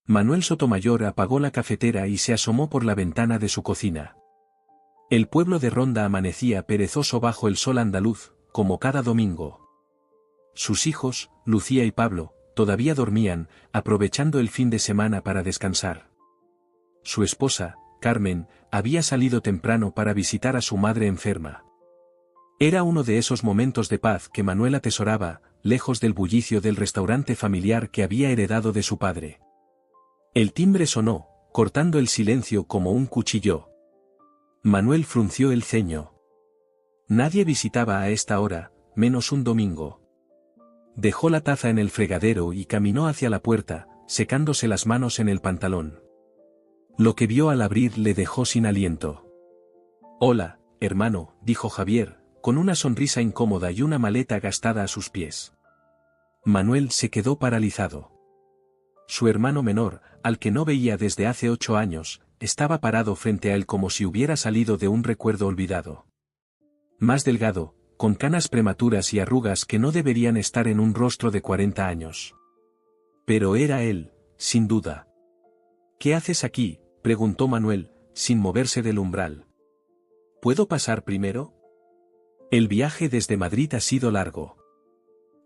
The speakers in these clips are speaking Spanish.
Manuel Sotomayor apagó la cafetera y se asomó por la ventana de su cocina. El pueblo de Ronda amanecía perezoso bajo el sol andaluz, como cada domingo. Sus hijos, Lucía y Pablo, todavía dormían, aprovechando el fin de semana para descansar. Su esposa, Carmen, había salido temprano para visitar a su madre enferma. Era uno de esos momentos de paz que Manuel atesoraba, lejos del bullicio del restaurante familiar que había heredado de su padre. El timbre sonó, cortando el silencio como un cuchillo. Manuel frunció el ceño. Nadie visitaba a esta hora, menos un domingo. Dejó la taza en el fregadero y caminó hacia la puerta, secándose las manos en el pantalón. Lo que vio al abrir le dejó sin aliento. «Hola, hermano», dijo Javier, con una sonrisa incómoda y una maleta gastada a sus pies. Manuel se quedó paralizado. Su hermano menor, al que no veía desde hace 8 años, estaba parado frente a él como si hubiera salido de un recuerdo olvidado. Más delgado, con canas prematuras y arrugas que no deberían estar en un rostro de 40 años. Pero era él, sin duda. «¿Qué haces aquí?», preguntó Manuel, sin moverse del umbral. «¿Puedo pasar primero?». El viaje desde Madrid ha sido largo.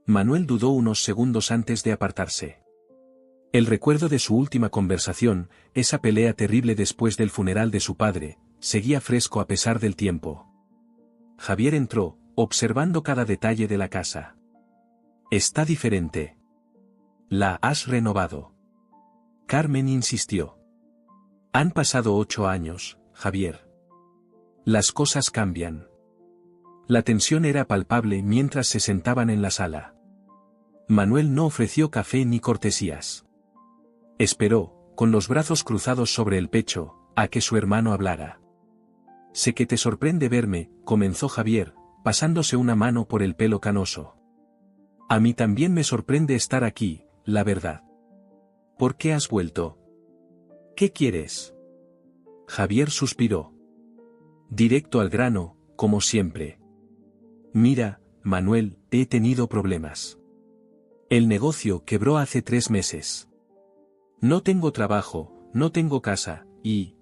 Manuel dudó unos segundos antes de apartarse. El recuerdo de su última conversación, esa pelea terrible después del funeral de su padre, seguía fresco a pesar del tiempo. Javier entró, observando cada detalle de la casa. «Está diferente. ¿La has renovado?». Carmen insistió. «Han pasado 8 años, Javier. Las cosas cambian». La tensión era palpable mientras se sentaban en la sala. Manuel no ofreció café ni cortesías. Esperó, con los brazos cruzados sobre el pecho, a que su hermano hablara. «Sé que te sorprende verme», comenzó Javier, pasándose una mano por el pelo canoso. «A mí también me sorprende estar aquí, la verdad». «¿Por qué has vuelto? ¿Qué quieres?». Javier suspiró. «Directo al grano, como siempre. Mira, Manuel, he tenido problemas. El negocio quebró hace 3 meses. No tengo trabajo, no tengo casa, y...».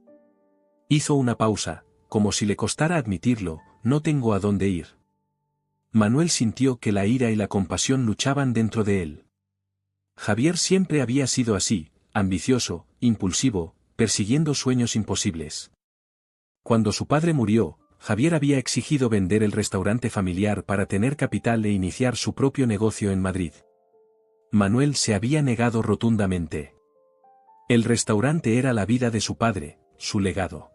Hizo una pausa, como si le costara admitirlo, «no tengo a dónde ir». Manuel sintió que la ira y la compasión luchaban dentro de él. Javier siempre había sido así, ambicioso, impulsivo, persiguiendo sueños imposibles. Cuando su padre murió, Javier había exigido vender el restaurante familiar para tener capital e iniciar su propio negocio en Madrid. Manuel se había negado rotundamente. El restaurante era la vida de su padre, su legado.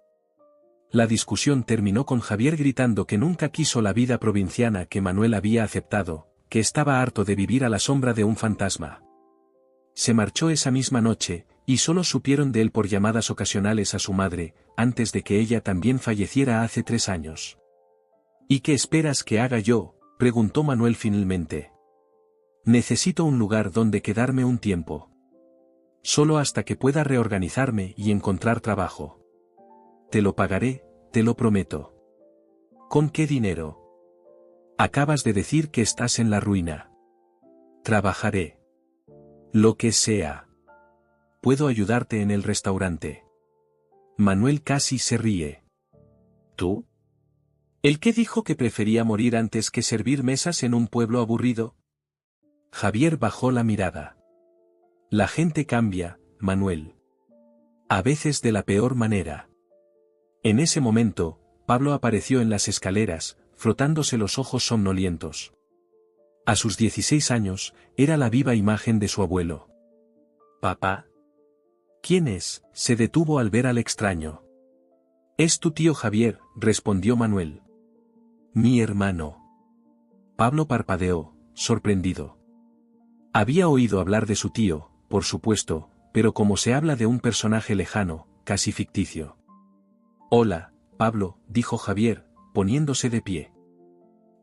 La discusión terminó con Javier gritando que nunca quiso la vida provinciana que Manuel había aceptado, que estaba harto de vivir a la sombra de un fantasma. Se marchó esa misma noche, y solo supieron de él por llamadas ocasionales a su madre, antes de que ella también falleciera hace 3 años. «¿Y qué esperas que haga yo?», preguntó Manuel finalmente. «Necesito un lugar donde quedarme un tiempo. Solo hasta que pueda reorganizarme y encontrar trabajo. Te lo pagaré, te lo prometo». «¿Con qué dinero?». «Acabas de decir que estás en la ruina». «Trabajaré. Lo que sea. Puedo ayudarte en el restaurante». Manuel casi se ríe. «¿Tú? ¿El que dijo que prefería morir antes que servir mesas en un pueblo aburrido?». Javier bajó la mirada. «La gente cambia, Manuel. A veces de la peor manera». En ese momento, Pablo apareció en las escaleras, frotándose los ojos somnolientos. A sus 16 años, era la viva imagen de su abuelo. «¿Papá?». «¿Quién es?», se detuvo al ver al extraño. «Es tu tío Javier», respondió Manuel. «Mi hermano». Pablo parpadeó, sorprendido. Había oído hablar de su tío, por supuesto, pero como se habla de un personaje lejano, casi ficticio. «Hola, Pablo», dijo Javier, poniéndose de pie.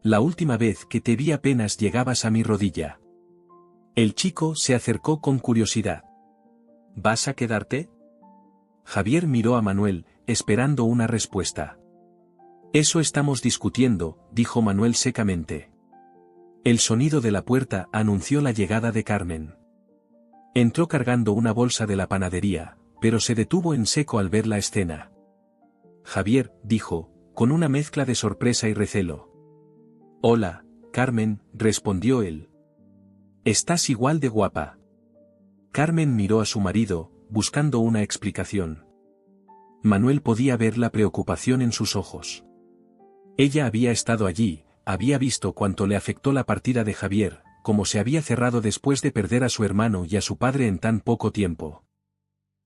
«La última vez que te vi apenas llegabas a mi rodilla». El chico se acercó con curiosidad. «¿Vas a quedarte?». Javier miró a Manuel, esperando una respuesta. «Eso estamos discutiendo», dijo Manuel secamente. El sonido de la puerta anunció la llegada de Carmen. Entró cargando una bolsa de la panadería, pero se detuvo en seco al ver la escena. Javier, dijo, con una mezcla de sorpresa y recelo. Hola, Carmen, respondió él. Estás igual de guapa. Carmen miró a su marido, buscando una explicación. Manuel podía ver la preocupación en sus ojos. Ella había estado allí, había visto cuánto le afectó la partida de Javier, cómo se había cerrado después de perder a su hermano y a su padre en tan poco tiempo.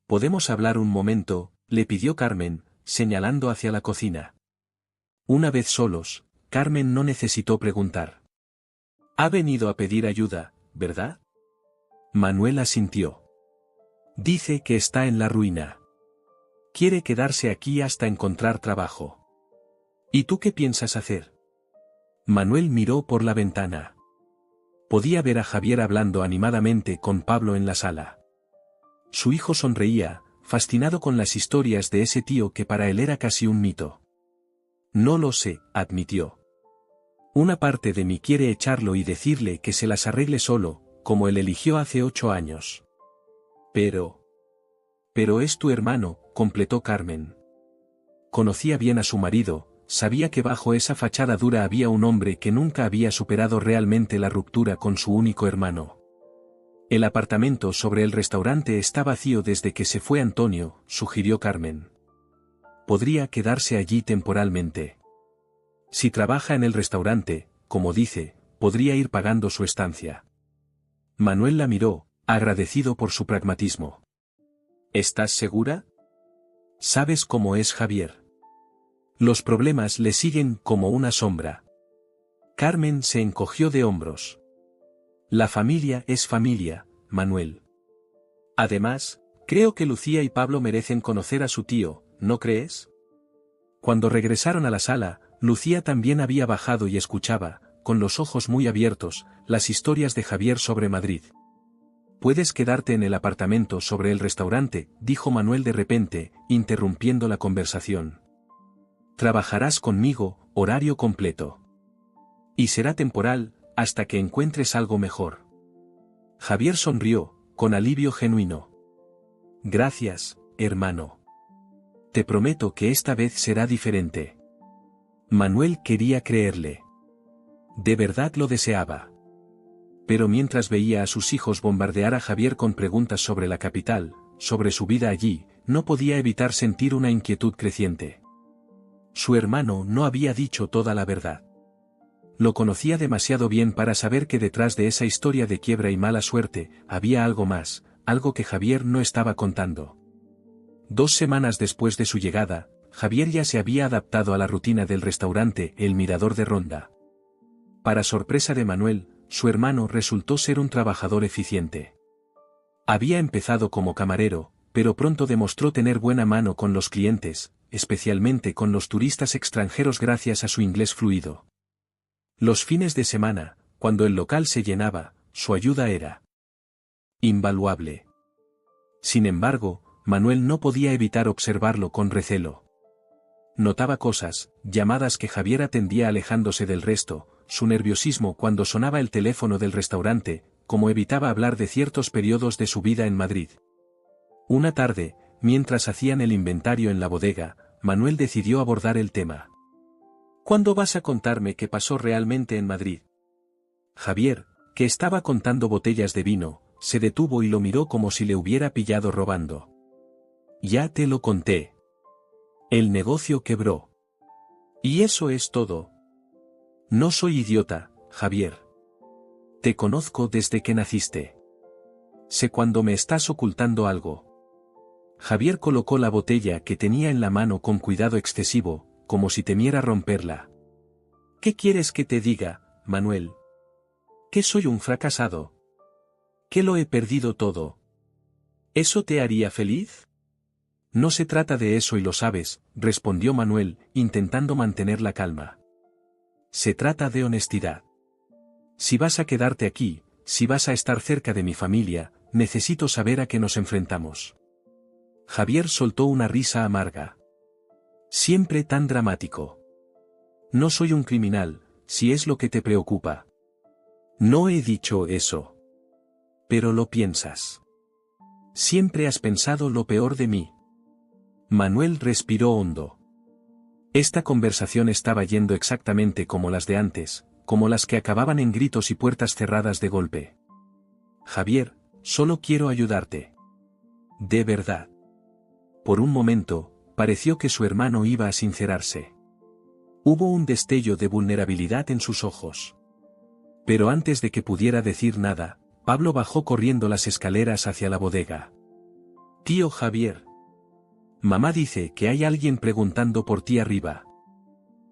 ¿Podemos hablar un momento?, le pidió Carmen, señalando hacia la cocina. Una vez solos, Carmen no necesitó preguntar. Ha venido a pedir ayuda, ¿verdad? Manuel asintió. Dice que está en la ruina. Quiere quedarse aquí hasta encontrar trabajo. ¿Y tú qué piensas hacer? Manuel miró por la ventana. Podía ver a Javier hablando animadamente con Pablo en la sala. Su hijo sonreía, fascinado con las historias de ese tío que para él era casi un mito. No lo sé, admitió. Una parte de mí quiere echarlo y decirle que se las arregle solo, como él eligió hace 8 años. Pero es tu hermano, completó Carmen. Conocía bien a su marido, sabía que bajo esa fachada dura había un hombre que nunca había superado realmente la ruptura con su único hermano. El apartamento sobre el restaurante está vacío desde que se fue Antonio, sugirió Carmen. Podría quedarse allí temporalmente. Si trabaja en el restaurante, como dice, podría ir pagando su estancia. Manuel la miró, agradecido por su pragmatismo. ¿Estás segura? ¿Sabes cómo es Javier? Los problemas le siguen como una sombra. Carmen se encogió de hombros. La familia es familia, Manuel. Además, creo que Lucía y Pablo merecen conocer a su tío, ¿no crees? Cuando regresaron a la sala, Lucía también había bajado y escuchaba, con los ojos muy abiertos, las historias de Javier sobre Madrid. Puedes quedarte en el apartamento sobre el restaurante, dijo Manuel de repente, interrumpiendo la conversación. Trabajarás conmigo, horario completo. Y será temporal, hasta que encuentres algo mejor. Javier sonrió, con alivio genuino. Gracias, hermano. Te prometo que esta vez será diferente. Manuel quería creerle. De verdad lo deseaba. Pero mientras veía a sus hijos bombardear a Javier con preguntas sobre la capital, sobre su vida allí, no podía evitar sentir una inquietud creciente. Su hermano no había dicho toda la verdad. Lo conocía demasiado bien para saber que detrás de esa historia de quiebra y mala suerte, había algo más, algo que Javier no estaba contando. 2 semanas después de su llegada, Javier ya se había adaptado a la rutina del restaurante El Mirador de Ronda. Para sorpresa de Manuel, su hermano resultó ser un trabajador eficiente. Había empezado como camarero, pero pronto demostró tener buena mano con los clientes, especialmente con los turistas extranjeros gracias a su inglés fluido. Los fines de semana, cuando el local se llenaba, su ayuda era invaluable. Sin embargo, Manuel no podía evitar observarlo con recelo. Notaba cosas, llamadas que Javier atendía alejándose del resto, su nerviosismo cuando sonaba el teléfono del restaurante, como evitaba hablar de ciertos periodos de su vida en Madrid. Una tarde, mientras hacían el inventario en la bodega, Manuel decidió abordar el tema. ¿Cuándo vas a contarme qué pasó realmente en Madrid? Javier, que estaba contando botellas de vino, se detuvo y lo miró como si le hubiera pillado robando. Ya te lo conté. El negocio quebró. Y eso es todo. No soy idiota, Javier. Te conozco desde que naciste. Sé cuando me estás ocultando algo. Javier colocó la botella que tenía en la mano con cuidado excesivo, como si temiera romperla. ¿Qué quieres que te diga, Manuel? ¿Que soy un fracasado? ¿Que lo he perdido todo? ¿Eso te haría feliz? No se trata de eso y lo sabes, respondió Manuel, intentando mantener la calma. Se trata de honestidad. Si vas a quedarte aquí, si vas a estar cerca de mi familia, necesito saber a qué nos enfrentamos. Javier soltó una risa amarga. Siempre tan dramático. No soy un criminal, si es lo que te preocupa. No he dicho eso. Pero lo piensas. Siempre has pensado lo peor de mí. Manuel respiró hondo. Esta conversación estaba yendo exactamente como las de antes, como las que acababan en gritos y puertas cerradas de golpe. Javier, solo quiero ayudarte. De verdad. Por un momento, pareció que su hermano iba a sincerarse. Hubo un destello de vulnerabilidad en sus ojos. Pero antes de que pudiera decir nada, Pablo bajó corriendo las escaleras hacia la bodega. Tío Javier. Mamá dice que hay alguien preguntando por ti arriba.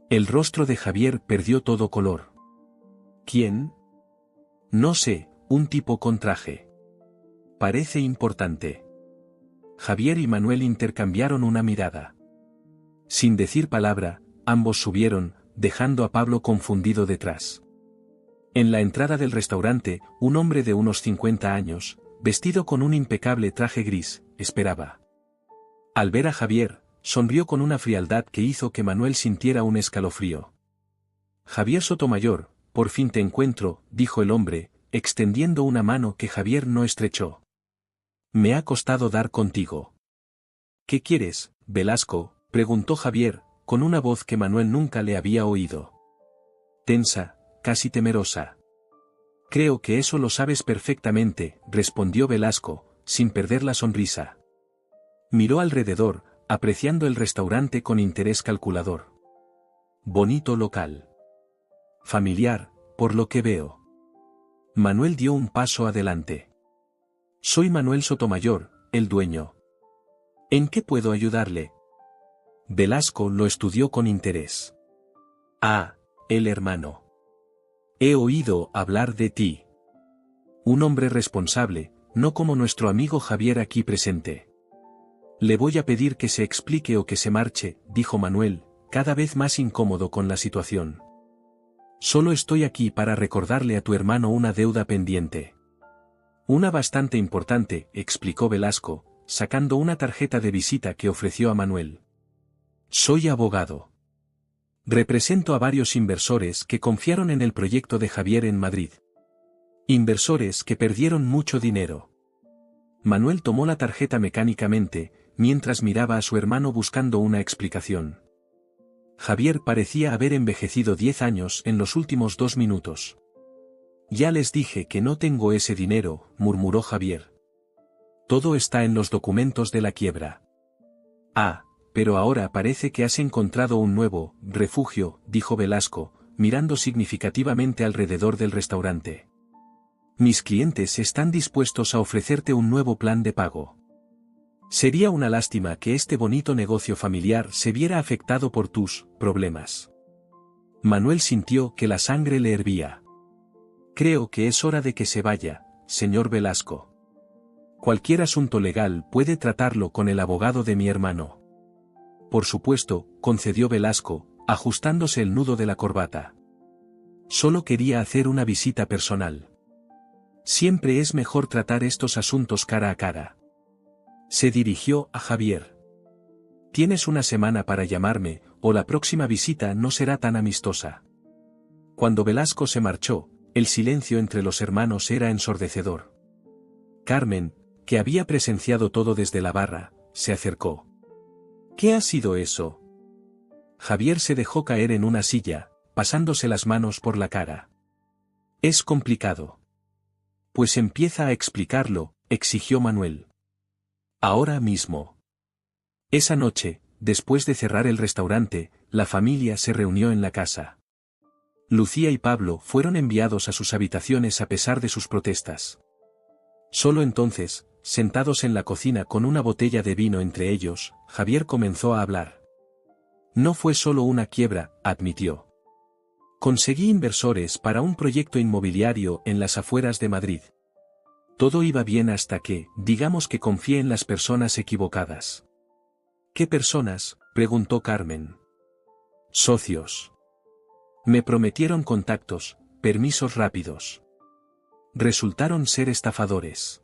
El rostro de Javier perdió todo color. ¿Quién? No sé, un tipo con traje. Parece importante. Javier y Manuel intercambiaron una mirada. Sin decir palabra, ambos subieron, dejando a Pablo confundido detrás. En la entrada del restaurante, un hombre de unos 50 años, vestido con un impecable traje gris, esperaba. Al ver a Javier, sonrió con una frialdad que hizo que Manuel sintiera un escalofrío. Javier Sotomayor, por fin te encuentro, dijo el hombre, extendiendo una mano que Javier no estrechó. Me ha costado dar contigo. ¿Qué quieres, Velasco?, preguntó Javier, con una voz que Manuel nunca le había oído. Tensa, casi temerosa. Creo que eso lo sabes perfectamente, respondió Velasco, sin perder la sonrisa. Miró alrededor, apreciando el restaurante con interés calculador. Bonito local. Familiar, por lo que veo. Manuel dio un paso adelante. Soy Manuel Sotomayor, el dueño. ¿En qué puedo ayudarle? Velasco lo estudió con interés. Ah, el hermano. He oído hablar de ti. Un hombre responsable, no como nuestro amigo Javier aquí presente. Le voy a pedir que se explique o que se marche, dijo Manuel, cada vez más incómodo con la situación. Solo estoy aquí para recordarle a tu hermano una deuda pendiente. Una bastante importante, explicó Velasco, sacando una tarjeta de visita que ofreció a Manuel. Soy abogado. Represento a varios inversores que confiaron en el proyecto de Javier en Madrid. Inversores que perdieron mucho dinero. Manuel tomó la tarjeta mecánicamente, mientras miraba a su hermano buscando una explicación. Javier parecía haber envejecido 10 años en los últimos 2 minutos. Ya les dije que no tengo ese dinero, murmuró Javier. Todo está en los documentos de la quiebra. Ah, pero ahora parece que has encontrado un nuevo refugio, dijo Velasco, mirando significativamente alrededor del restaurante. Mis clientes están dispuestos a ofrecerte un nuevo plan de pago. Sería una lástima que este bonito negocio familiar se viera afectado por tus problemas. Manuel sintió que la sangre le hervía. Creo que es hora de que se vaya, señor Velasco. Cualquier asunto legal puede tratarlo con el abogado de mi hermano. Por supuesto, concedió Velasco, ajustándose el nudo de la corbata. Solo quería hacer una visita personal. Siempre es mejor tratar estos asuntos cara a cara. Se dirigió a Javier. Tienes una semana para llamarme, o la próxima visita no será tan amistosa. Cuando Velasco se marchó, el silencio entre los hermanos era ensordecedor. Carmen, que había presenciado todo desde la barra, se acercó. ¿Qué ha sido eso? Javier se dejó caer en una silla, pasándose las manos por la cara. Es complicado. Pues empieza a explicarlo, exigió Manuel. Ahora mismo. Esa noche, después de cerrar el restaurante, la familia se reunió en la casa. Lucía y Pablo fueron enviados a sus habitaciones a pesar de sus protestas. Solo entonces, sentados en la cocina con una botella de vino entre ellos, Javier comenzó a hablar. No fue solo una quiebra, admitió. Conseguí inversores para un proyecto inmobiliario en las afueras de Madrid. Todo iba bien hasta que, digamos que confié en las personas equivocadas. ¿Qué personas?, preguntó Carmen. Socios. Me prometieron contactos, permisos rápidos. Resultaron ser estafadores.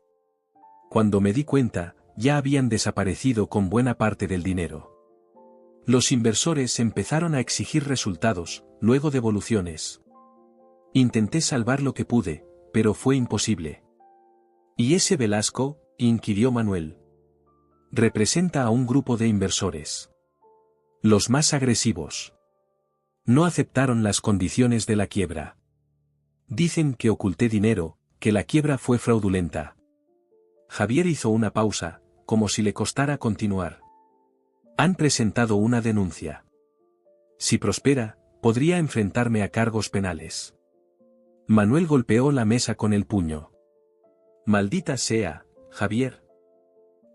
Cuando me di cuenta, ya habían desaparecido con buena parte del dinero. Los inversores empezaron a exigir resultados, luego devoluciones. Intenté salvar lo que pude, pero fue imposible. ¿Y ese Velasco?, inquirió Manuel. Representa a un grupo de inversores. Los más agresivos. No aceptaron las condiciones de la quiebra. Dicen que oculté dinero, que la quiebra fue fraudulenta. Javier hizo una pausa, como si le costara continuar. Han presentado una denuncia. Si prospera, podría enfrentarme a cargos penales. Manuel golpeó la mesa con el puño. Maldita sea, Javier.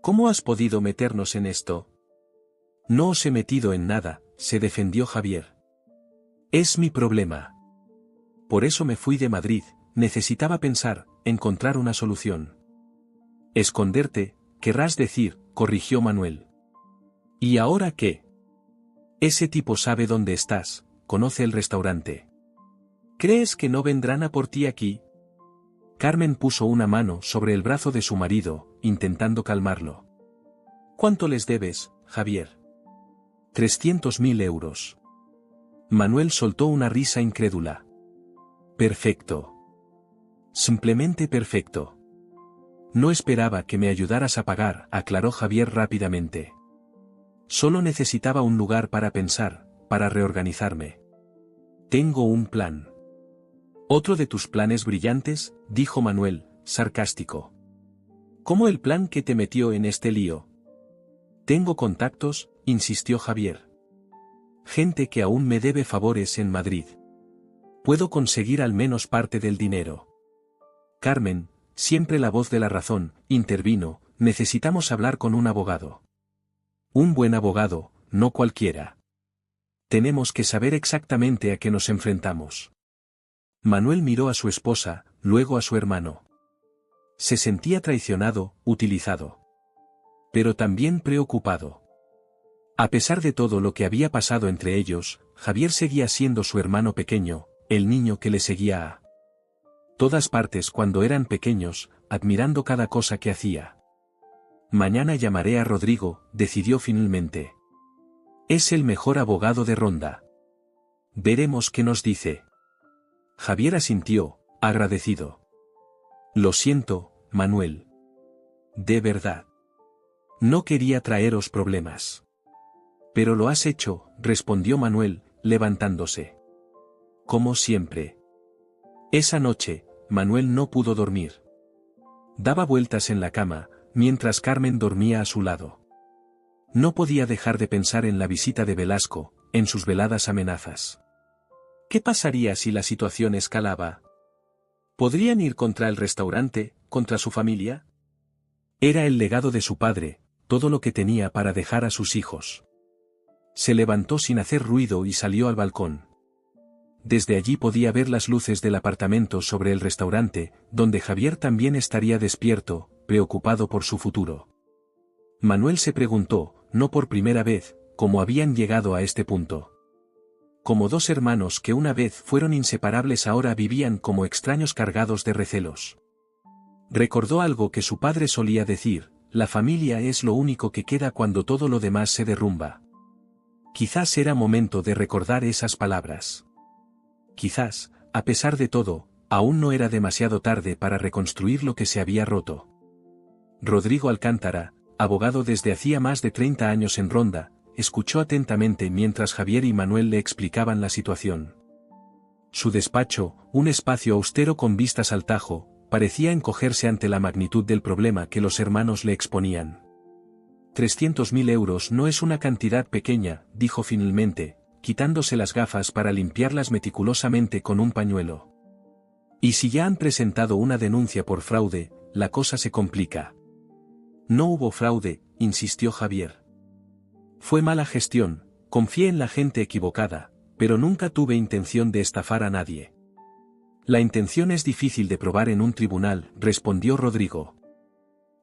¿Cómo has podido meternos en esto? No os he metido en nada, se defendió Javier. Es mi problema. Por eso me fui de Madrid, necesitaba pensar, encontrar una solución. Esconderte, querrás decir, corrigió Manuel. ¿Y ahora qué? Ese tipo sabe dónde estás, conoce el restaurante. ¿Crees que no vendrán a por ti aquí? Carmen puso una mano sobre el brazo de su marido, intentando calmarlo. ¿Cuánto les debes, Javier? 300.000 euros. Manuel soltó una risa incrédula. Perfecto. Simplemente perfecto. No esperaba que me ayudaras a pagar, aclaró Javier rápidamente. Solo necesitaba un lugar para pensar, para reorganizarme. Tengo un plan. Otro de tus planes brillantes, dijo Manuel, sarcástico. ¿Cómo el plan que te metió en este lío? Tengo contactos, insistió Javier. Gente que aún me debe favores en Madrid. Puedo conseguir al menos parte del dinero. Carmen, siempre la voz de la razón, intervino, necesitamos hablar con un abogado. Un buen abogado, no cualquiera. Tenemos que saber exactamente a qué nos enfrentamos. Manuel miró a su esposa, luego a su hermano. Se sentía traicionado, utilizado. Pero también preocupado. A pesar de todo lo que había pasado entre ellos, Javier seguía siendo su hermano pequeño, el niño que le seguía a todas partes cuando eran pequeños, admirando cada cosa que hacía. Mañana llamaré a Rodrigo, decidió finalmente. Es el mejor abogado de Ronda. Veremos qué nos dice. Javier asintió, agradecido. Lo siento, Manuel. De verdad. No quería traeros problemas. Pero lo has hecho, respondió Manuel, levantándose. Como siempre. Esa noche, Manuel no pudo dormir. Daba vueltas en la cama, mientras Carmen dormía a su lado. No podía dejar de pensar en la visita de Velasco, en sus veladas amenazas. ¿Qué pasaría si la situación escalaba? ¿Podrían ir contra el restaurante, contra su familia? Era el legado de su padre, todo lo que tenía para dejar a sus hijos. Se levantó sin hacer ruido y salió al balcón. Desde allí podía ver las luces del apartamento sobre el restaurante, donde Javier también estaría despierto, preocupado por su futuro. Manuel se preguntó, no por primera vez, cómo habían llegado a este punto. Como dos hermanos que una vez fueron inseparables ahora vivían como extraños cargados de recelos. Recordó algo que su padre solía decir, la familia es lo único que queda cuando todo lo demás se derrumba. Quizás era momento de recordar esas palabras. Quizás, a pesar de todo, aún no era demasiado tarde para reconstruir lo que se había roto. Rodrigo Alcántara, abogado desde hacía más de 30 años en Ronda, escuchó atentamente mientras Javier y Manuel le explicaban la situación. Su despacho, un espacio austero con vistas al Tajo, parecía encogerse ante la magnitud del problema que los hermanos le exponían. 300.000 euros no es una cantidad pequeña, dijo finalmente, quitándose las gafas para limpiarlas meticulosamente con un pañuelo. Y si ya han presentado una denuncia por fraude, la cosa se complica. No hubo fraude, insistió Javier. Fue mala gestión, confié en la gente equivocada, pero nunca tuve intención de estafar a nadie. La intención es difícil de probar en un tribunal, respondió Rodrigo.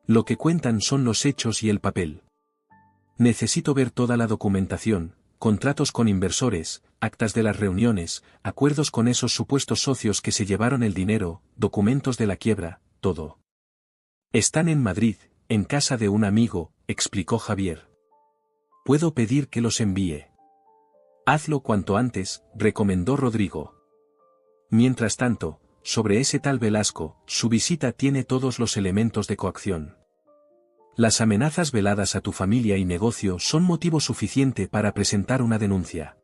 Lo que cuentan son los hechos y el papel. Necesito ver toda la documentación, contratos con inversores, actas de las reuniones, acuerdos con esos supuestos socios que se llevaron el dinero, documentos de la quiebra, todo. Están en Madrid, en casa de un amigo, explicó Javier. Puedo pedir que los envíe. Hazlo cuanto antes, recomendó Rodrigo. Mientras tanto, sobre ese tal Velasco, su visita tiene todos los elementos de coacción. Las amenazas veladas a tu familia y negocio son motivo suficiente para presentar una denuncia.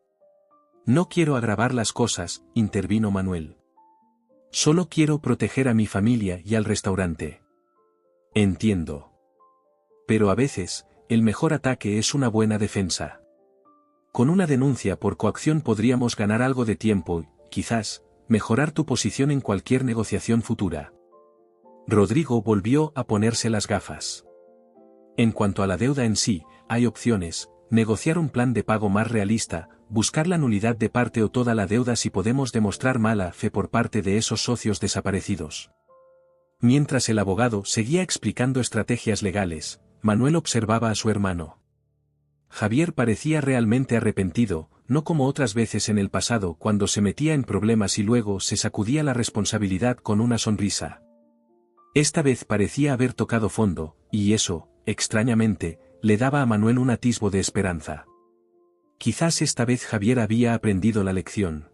No quiero agravar las cosas, intervino Manuel. Solo quiero proteger a mi familia y al restaurante. Entiendo. Pero a veces, el mejor ataque es una buena defensa. Con una denuncia por coacción podríamos ganar algo de tiempo y, quizás, mejorar tu posición en cualquier negociación futura. Rodrigo volvió a ponerse las gafas. En cuanto a la deuda en sí, hay opciones: negociar un plan de pago más realista, buscar la nulidad de parte o toda la deuda si podemos demostrar mala fe por parte de esos socios desaparecidos. Mientras el abogado seguía explicando estrategias legales, Manuel observaba a su hermano. Javier parecía realmente arrepentido, no como otras veces en el pasado cuando se metía en problemas y luego se sacudía la responsabilidad con una sonrisa. Esta vez parecía haber tocado fondo, y eso, extrañamente, le daba a Manuel un atisbo de esperanza. Quizás esta vez Javier había aprendido la lección.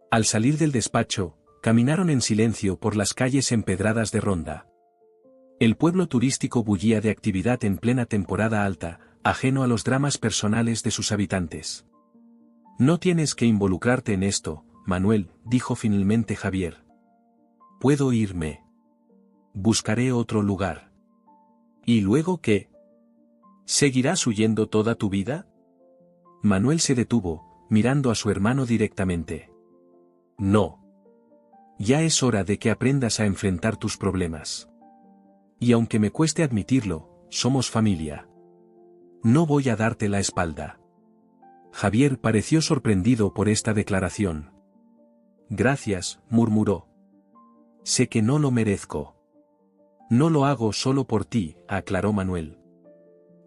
Al salir del despacho, caminaron en silencio por las calles empedradas de Ronda. El pueblo turístico bullía de actividad en plena temporada alta, ajeno a los dramas personales de sus habitantes. No tienes que involucrarte en esto, Manuel, dijo finalmente Javier. Puedo irme. Buscaré otro lugar. ¿Y luego qué? ¿Seguirás huyendo toda tu vida? Manuel se detuvo, mirando a su hermano directamente. No. Ya es hora de que aprendas a enfrentar tus problemas. Y aunque me cueste admitirlo, somos familia. No voy a darte la espalda. Javier pareció sorprendido por esta declaración. Gracias, murmuró. Sé que no lo merezco. No lo hago solo por ti, aclaró Manuel.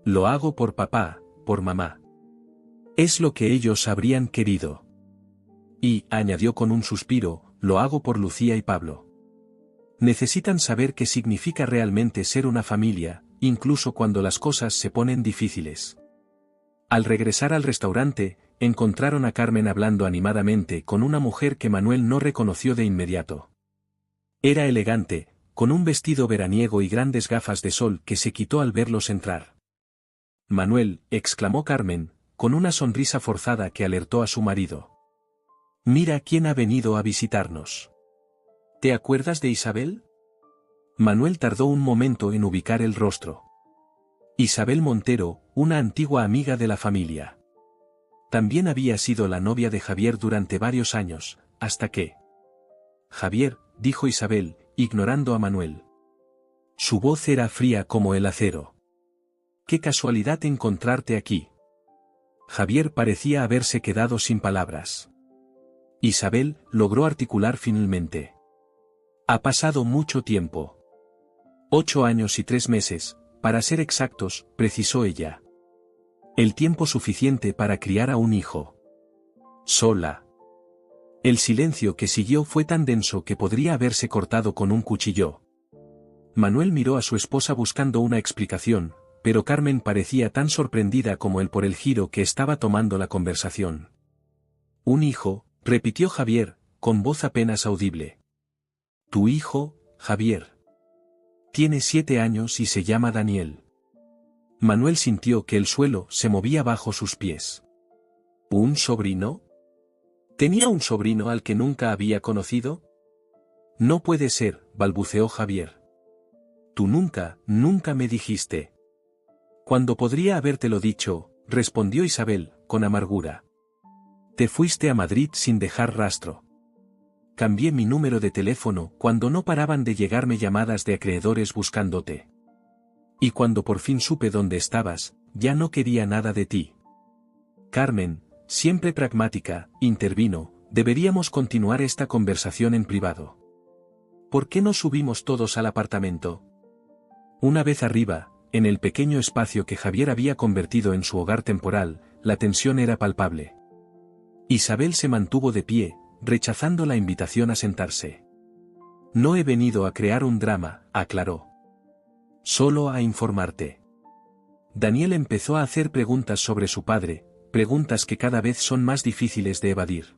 Lo hago por papá, por mamá. Es lo que ellos habrían querido. Y, añadió con un suspiro, lo hago por Lucía y Pablo. Necesitan saber qué significa realmente ser una familia, incluso cuando las cosas se ponen difíciles. Al regresar al restaurante, encontraron a Carmen hablando animadamente con una mujer que Manuel no reconoció de inmediato. Era elegante, con un vestido veraniego y grandes gafas de sol que se quitó al verlos entrar. Manuel, exclamó Carmen, con una sonrisa forzada que alertó a su marido. Mira quién ha venido a visitarnos. ¿Te acuerdas de Isabel? Manuel tardó un momento en ubicar el rostro. Isabel Montero, una antigua amiga de la familia. También había sido la novia de Javier durante varios años, hasta que... Javier, dijo Isabel, ignorando a Manuel. Su voz era fría como el acero. Qué casualidad encontrarte aquí. Javier parecía haberse quedado sin palabras. Isabel logró articular finalmente. Ha pasado mucho tiempo. 8 años y 3 meses, para ser exactos, precisó ella. El tiempo suficiente para criar a un hijo. Sola. El silencio que siguió fue tan denso que podría haberse cortado con un cuchillo. Manuel miró a su esposa buscando una explicación, pero Carmen parecía tan sorprendida como él por el giro que estaba tomando la conversación. Un hijo, repitió Javier, con voz apenas audible. Tu hijo, Javier. Tiene 7 años y se llama Daniel. Manuel sintió que el suelo se movía bajo sus pies. ¿Un sobrino? ¿Tenía un sobrino al que nunca había conocido? No puede ser, balbuceó Javier. Tú nunca me dijiste. Cuando podría habértelo dicho, respondió Isabel, con amargura. Te fuiste a Madrid sin dejar rastro. Cambié mi número de teléfono cuando no paraban de llegarme llamadas de acreedores buscándote. Y cuando por fin supe dónde estabas, ya no quería nada de ti. Carmen, siempre pragmática, intervino, deberíamos continuar esta conversación en privado. ¿Por qué no subimos todos al apartamento? Una vez arriba, en el pequeño espacio que Javier había convertido en su hogar temporal, la tensión era palpable. Isabel se mantuvo de pie, rechazando la invitación a sentarse. No he venido a crear un drama, aclaró. Solo a informarte. Daniel empezó a hacer preguntas sobre su padre, preguntas que cada vez son más difíciles de evadir.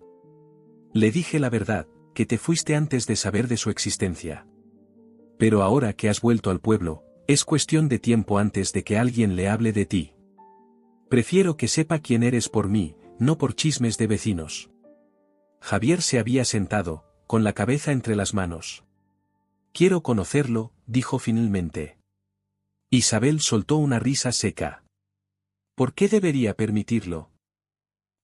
Le dije la verdad, que te fuiste antes de saber de su existencia. Pero ahora que has vuelto al pueblo, Es cuestión de tiempo antes de que alguien le hable de ti. Prefiero que sepa quién eres por mí, no por chismes de vecinos. Javier se había sentado, con la cabeza entre las manos. Quiero conocerlo, dijo finalmente. Isabel soltó una risa seca. ¿Por qué debería permitirlo?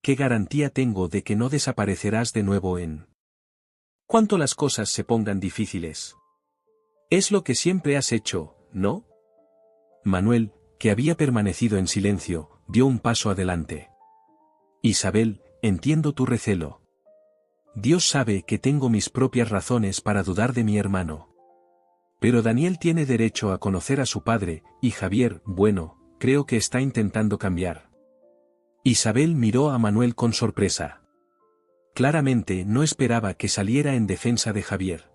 ¿Qué garantía tengo de que no desaparecerás de nuevo en cuanto las cosas se pongan difíciles? Es lo que siempre has hecho, ¿no? Manuel, que había permanecido en silencio, dio un paso adelante. Isabel, entiendo tu recelo. Dios sabe que tengo mis propias razones para dudar de mi hermano. Pero Daniel tiene derecho a conocer a su padre, y Javier, bueno, creo que está intentando cambiar. Isabel miró a Manuel con sorpresa. Claramente no esperaba que saliera en defensa de Javier.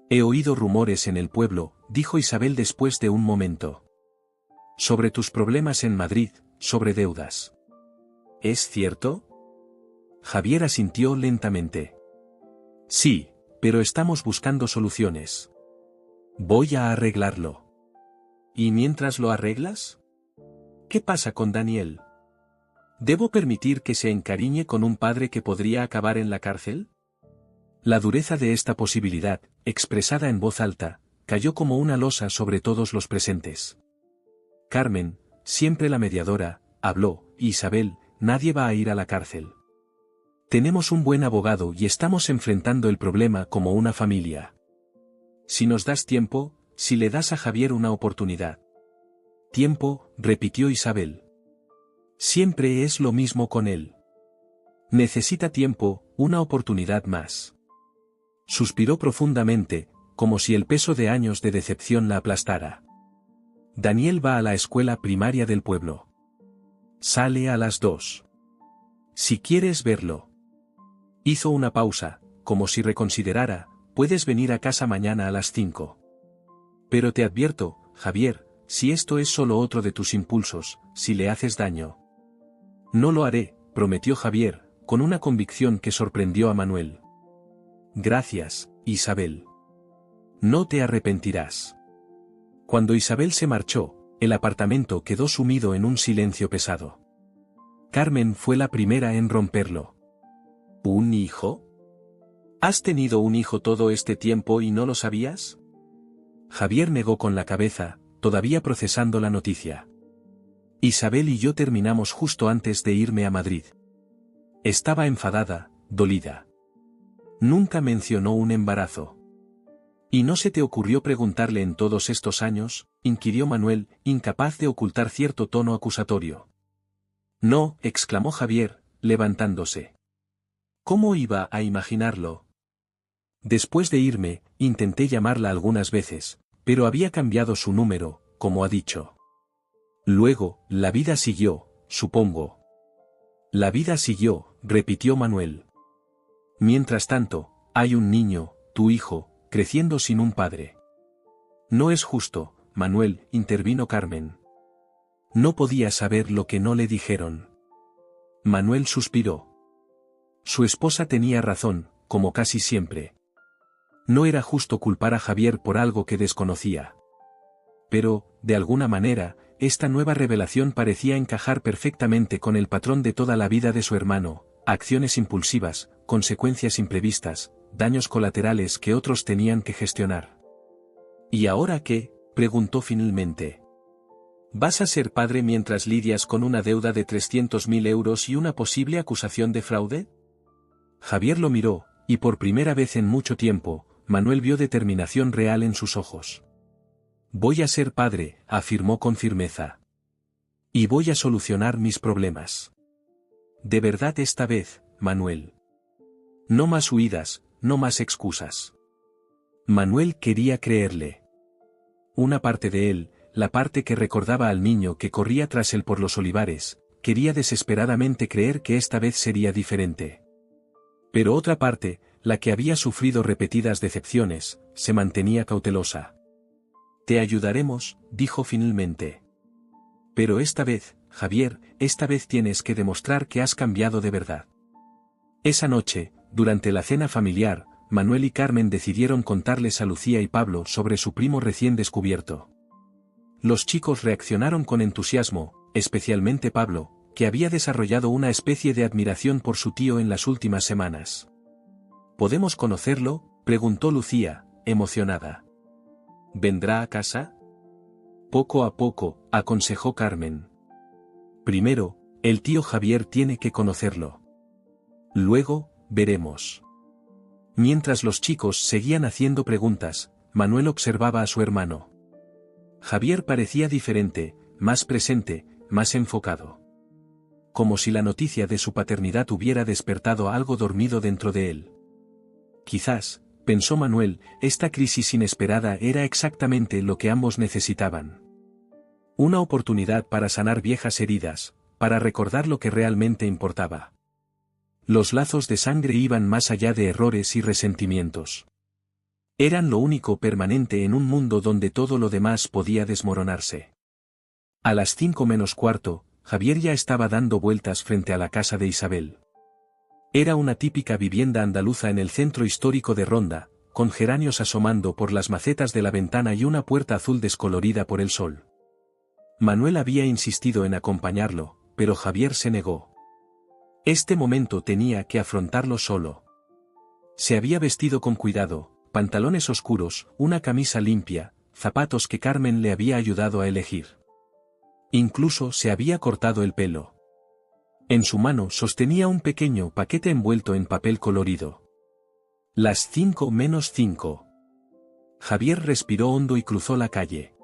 He oído rumores en el pueblo, dijo Isabel después de un momento. Sobre tus problemas en Madrid, sobre deudas. ¿Es cierto? Javier asintió lentamente. Sí, pero estamos buscando soluciones. Voy a arreglarlo. ¿Y mientras lo arreglas? ¿Qué pasa con Daniel? ¿Debo permitir que se encariñe con un padre que podría acabar en la cárcel? La dureza de esta posibilidad, expresada en voz alta, cayó como una losa sobre todos los presentes. Carmen, siempre la mediadora, habló. Isabel, nadie va a ir a la cárcel. Tenemos un buen abogado y estamos enfrentando el problema como una familia. Si nos das tiempo, si le das a Javier una oportunidad. Tiempo, repitió Isabel. Siempre es lo mismo con él. Necesita tiempo, una oportunidad más. Suspiró profundamente, como si el peso de años de decepción la aplastara. Daniel va a la escuela primaria del pueblo. Sale a las 2. Si quieres verlo. Hizo una pausa, como si reconsiderara, puedes venir a casa mañana a las 5. Pero te advierto, Javier, si esto es solo otro de tus impulsos, si le haces daño. No lo haré, prometió Javier, con una convicción que sorprendió a Manuel. Gracias, Isabel. No te arrepentirás. Cuando Isabel se marchó, el apartamento quedó sumido en un silencio pesado. Carmen fue la primera en romperlo. ¿Un hijo? ¿Has tenido un hijo todo este tiempo y no lo sabías? Javier negó con la cabeza, todavía procesando la noticia. Isabel y yo terminamos justo antes de irme a Madrid. Estaba enfadada, dolida. Nunca mencionó un embarazo. ¿Y no se te ocurrió preguntarle en todos estos años?, inquirió Manuel, incapaz de ocultar cierto tono acusatorio. No, exclamó Javier, levantándose. ¿Cómo iba a imaginarlo? Después de irme, intenté llamarla algunas veces, pero había cambiado su número, como ha dicho. Luego, la vida siguió, supongo. La vida siguió, repitió Manuel. Mientras tanto, hay un niño, tu hijo, creciendo sin un padre. No es justo, Manuel, intervino Carmen. No podía saber lo que no le dijeron. Manuel suspiró. Su esposa tenía razón, como casi siempre. No era justo culpar a Javier por algo que desconocía. Pero, de alguna manera, esta nueva revelación parecía encajar perfectamente con el patrón de toda la vida de su hermano, acciones impulsivas, consecuencias imprevistas, daños colaterales que otros tenían que gestionar. ¿Y ahora qué?, preguntó finalmente. ¿Vas a ser padre mientras lidias con una deuda de 300.000 euros y una posible acusación de fraude? Javier lo miró, y por primera vez en mucho tiempo, Manuel vio determinación real en sus ojos. Voy a ser padre, afirmó con firmeza. Y voy a solucionar mis problemas. De verdad esta vez, Manuel. No más huidas, no más excusas. Manuel quería creerle. Una parte de él, la parte que recordaba al niño que corría tras él por los olivares, quería desesperadamente creer que esta vez sería diferente. Pero otra parte, la que había sufrido repetidas decepciones, se mantenía cautelosa. Te ayudaremos, dijo finalmente. Pero esta vez, Javier, esta vez tienes que demostrar que has cambiado de verdad. Esa noche, durante la cena familiar, Manuel y Carmen decidieron contarles a Lucía y Pablo sobre su primo recién descubierto. Los chicos reaccionaron con entusiasmo, especialmente Pablo, que había desarrollado una especie de admiración por su tío en las últimas semanas. ¿Podemos conocerlo?, preguntó Lucía, emocionada. ¿Vendrá a casa? Poco a poco, aconsejó Carmen. Primero, el tío Javier tiene que conocerlo. Luego, veremos. Mientras los chicos seguían haciendo preguntas, Manuel observaba a su hermano. Javier parecía diferente, más presente, más enfocado. Como si la noticia de su paternidad hubiera despertado algo dormido dentro de él. Quizás, pensó Manuel, esta crisis inesperada era exactamente lo que ambos necesitaban. Una oportunidad para sanar viejas heridas, para recordar lo que realmente importaba. Los lazos de sangre iban más allá de errores y resentimientos. Eran lo único permanente en un mundo donde todo lo demás podía desmoronarse. A las 5 menos cuarto, Javier ya estaba dando vueltas frente a la casa de Isabel. Era una típica vivienda andaluza en el centro histórico de Ronda, con geranios asomando por las macetas de la ventana y una puerta azul descolorida por el sol. Manuel había insistido en acompañarlo, pero Javier se negó. Este momento tenía que afrontarlo solo. Se había vestido con cuidado, pantalones oscuros, una camisa limpia, zapatos que Carmen le había ayudado a elegir. Incluso se había cortado el pelo. En su mano sostenía un pequeño paquete envuelto en papel colorido. Las 5 menos 5. Javier respiró hondo y cruzó la calle.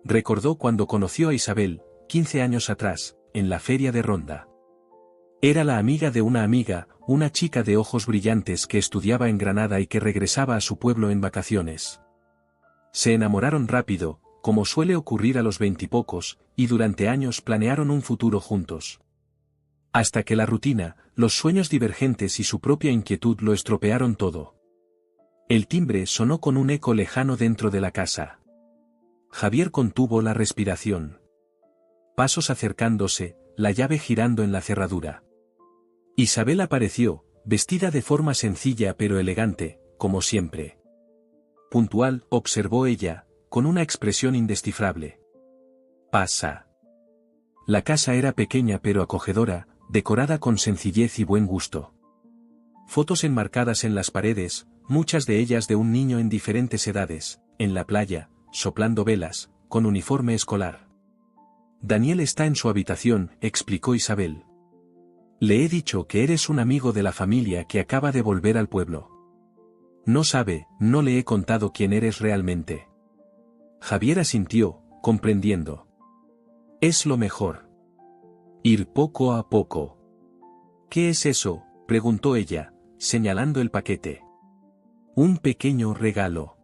Recordó cuando conoció a Isabel, 15 años atrás, en la feria de Ronda. Era la amiga de una amiga, una chica de ojos brillantes que estudiaba en Granada y que regresaba a su pueblo en vacaciones. Se enamoraron rápido, como suele ocurrir a los 20 y pocos, y durante años planearon un futuro juntos. Hasta que la rutina, los sueños divergentes y su propia inquietud lo estropearon todo. El timbre sonó con un eco lejano dentro de la casa. Javier contuvo la respiración. Pasos acercándose, la llave girando en la cerradura. Isabel apareció, vestida de forma sencilla pero elegante, como siempre. Puntual, observó ella, con una expresión indescifrable. Pasa. La casa era pequeña pero acogedora, decorada con sencillez y buen gusto. Fotos enmarcadas en las paredes, muchas de ellas de un niño en diferentes edades, en la playa, soplando velas, con uniforme escolar. Daniel está en su habitación, explicó Isabel. Le he dicho que eres un amigo de la familia que acaba de volver al pueblo. No sabe, no le he contado quién eres realmente. Javier asintió, comprendiendo. Es lo mejor. Ir poco a poco. ¿Qué es eso?, preguntó ella, señalando el paquete. Un pequeño regalo.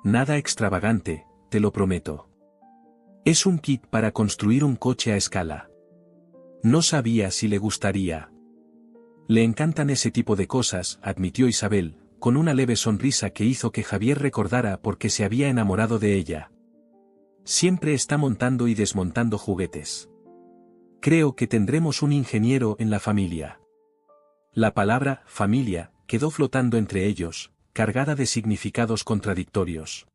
Nada extravagante, te lo prometo. Es un kit para construir un coche a escala. No sabía si le gustaría. Le encantan ese tipo de cosas, admitió Isabel, con una leve sonrisa que hizo que Javier recordara por qué se había enamorado de ella. Siempre está montando y desmontando juguetes. Creo que tendremos un ingeniero en la familia. La palabra familia quedó flotando entre ellos, cargada de significados contradictorios.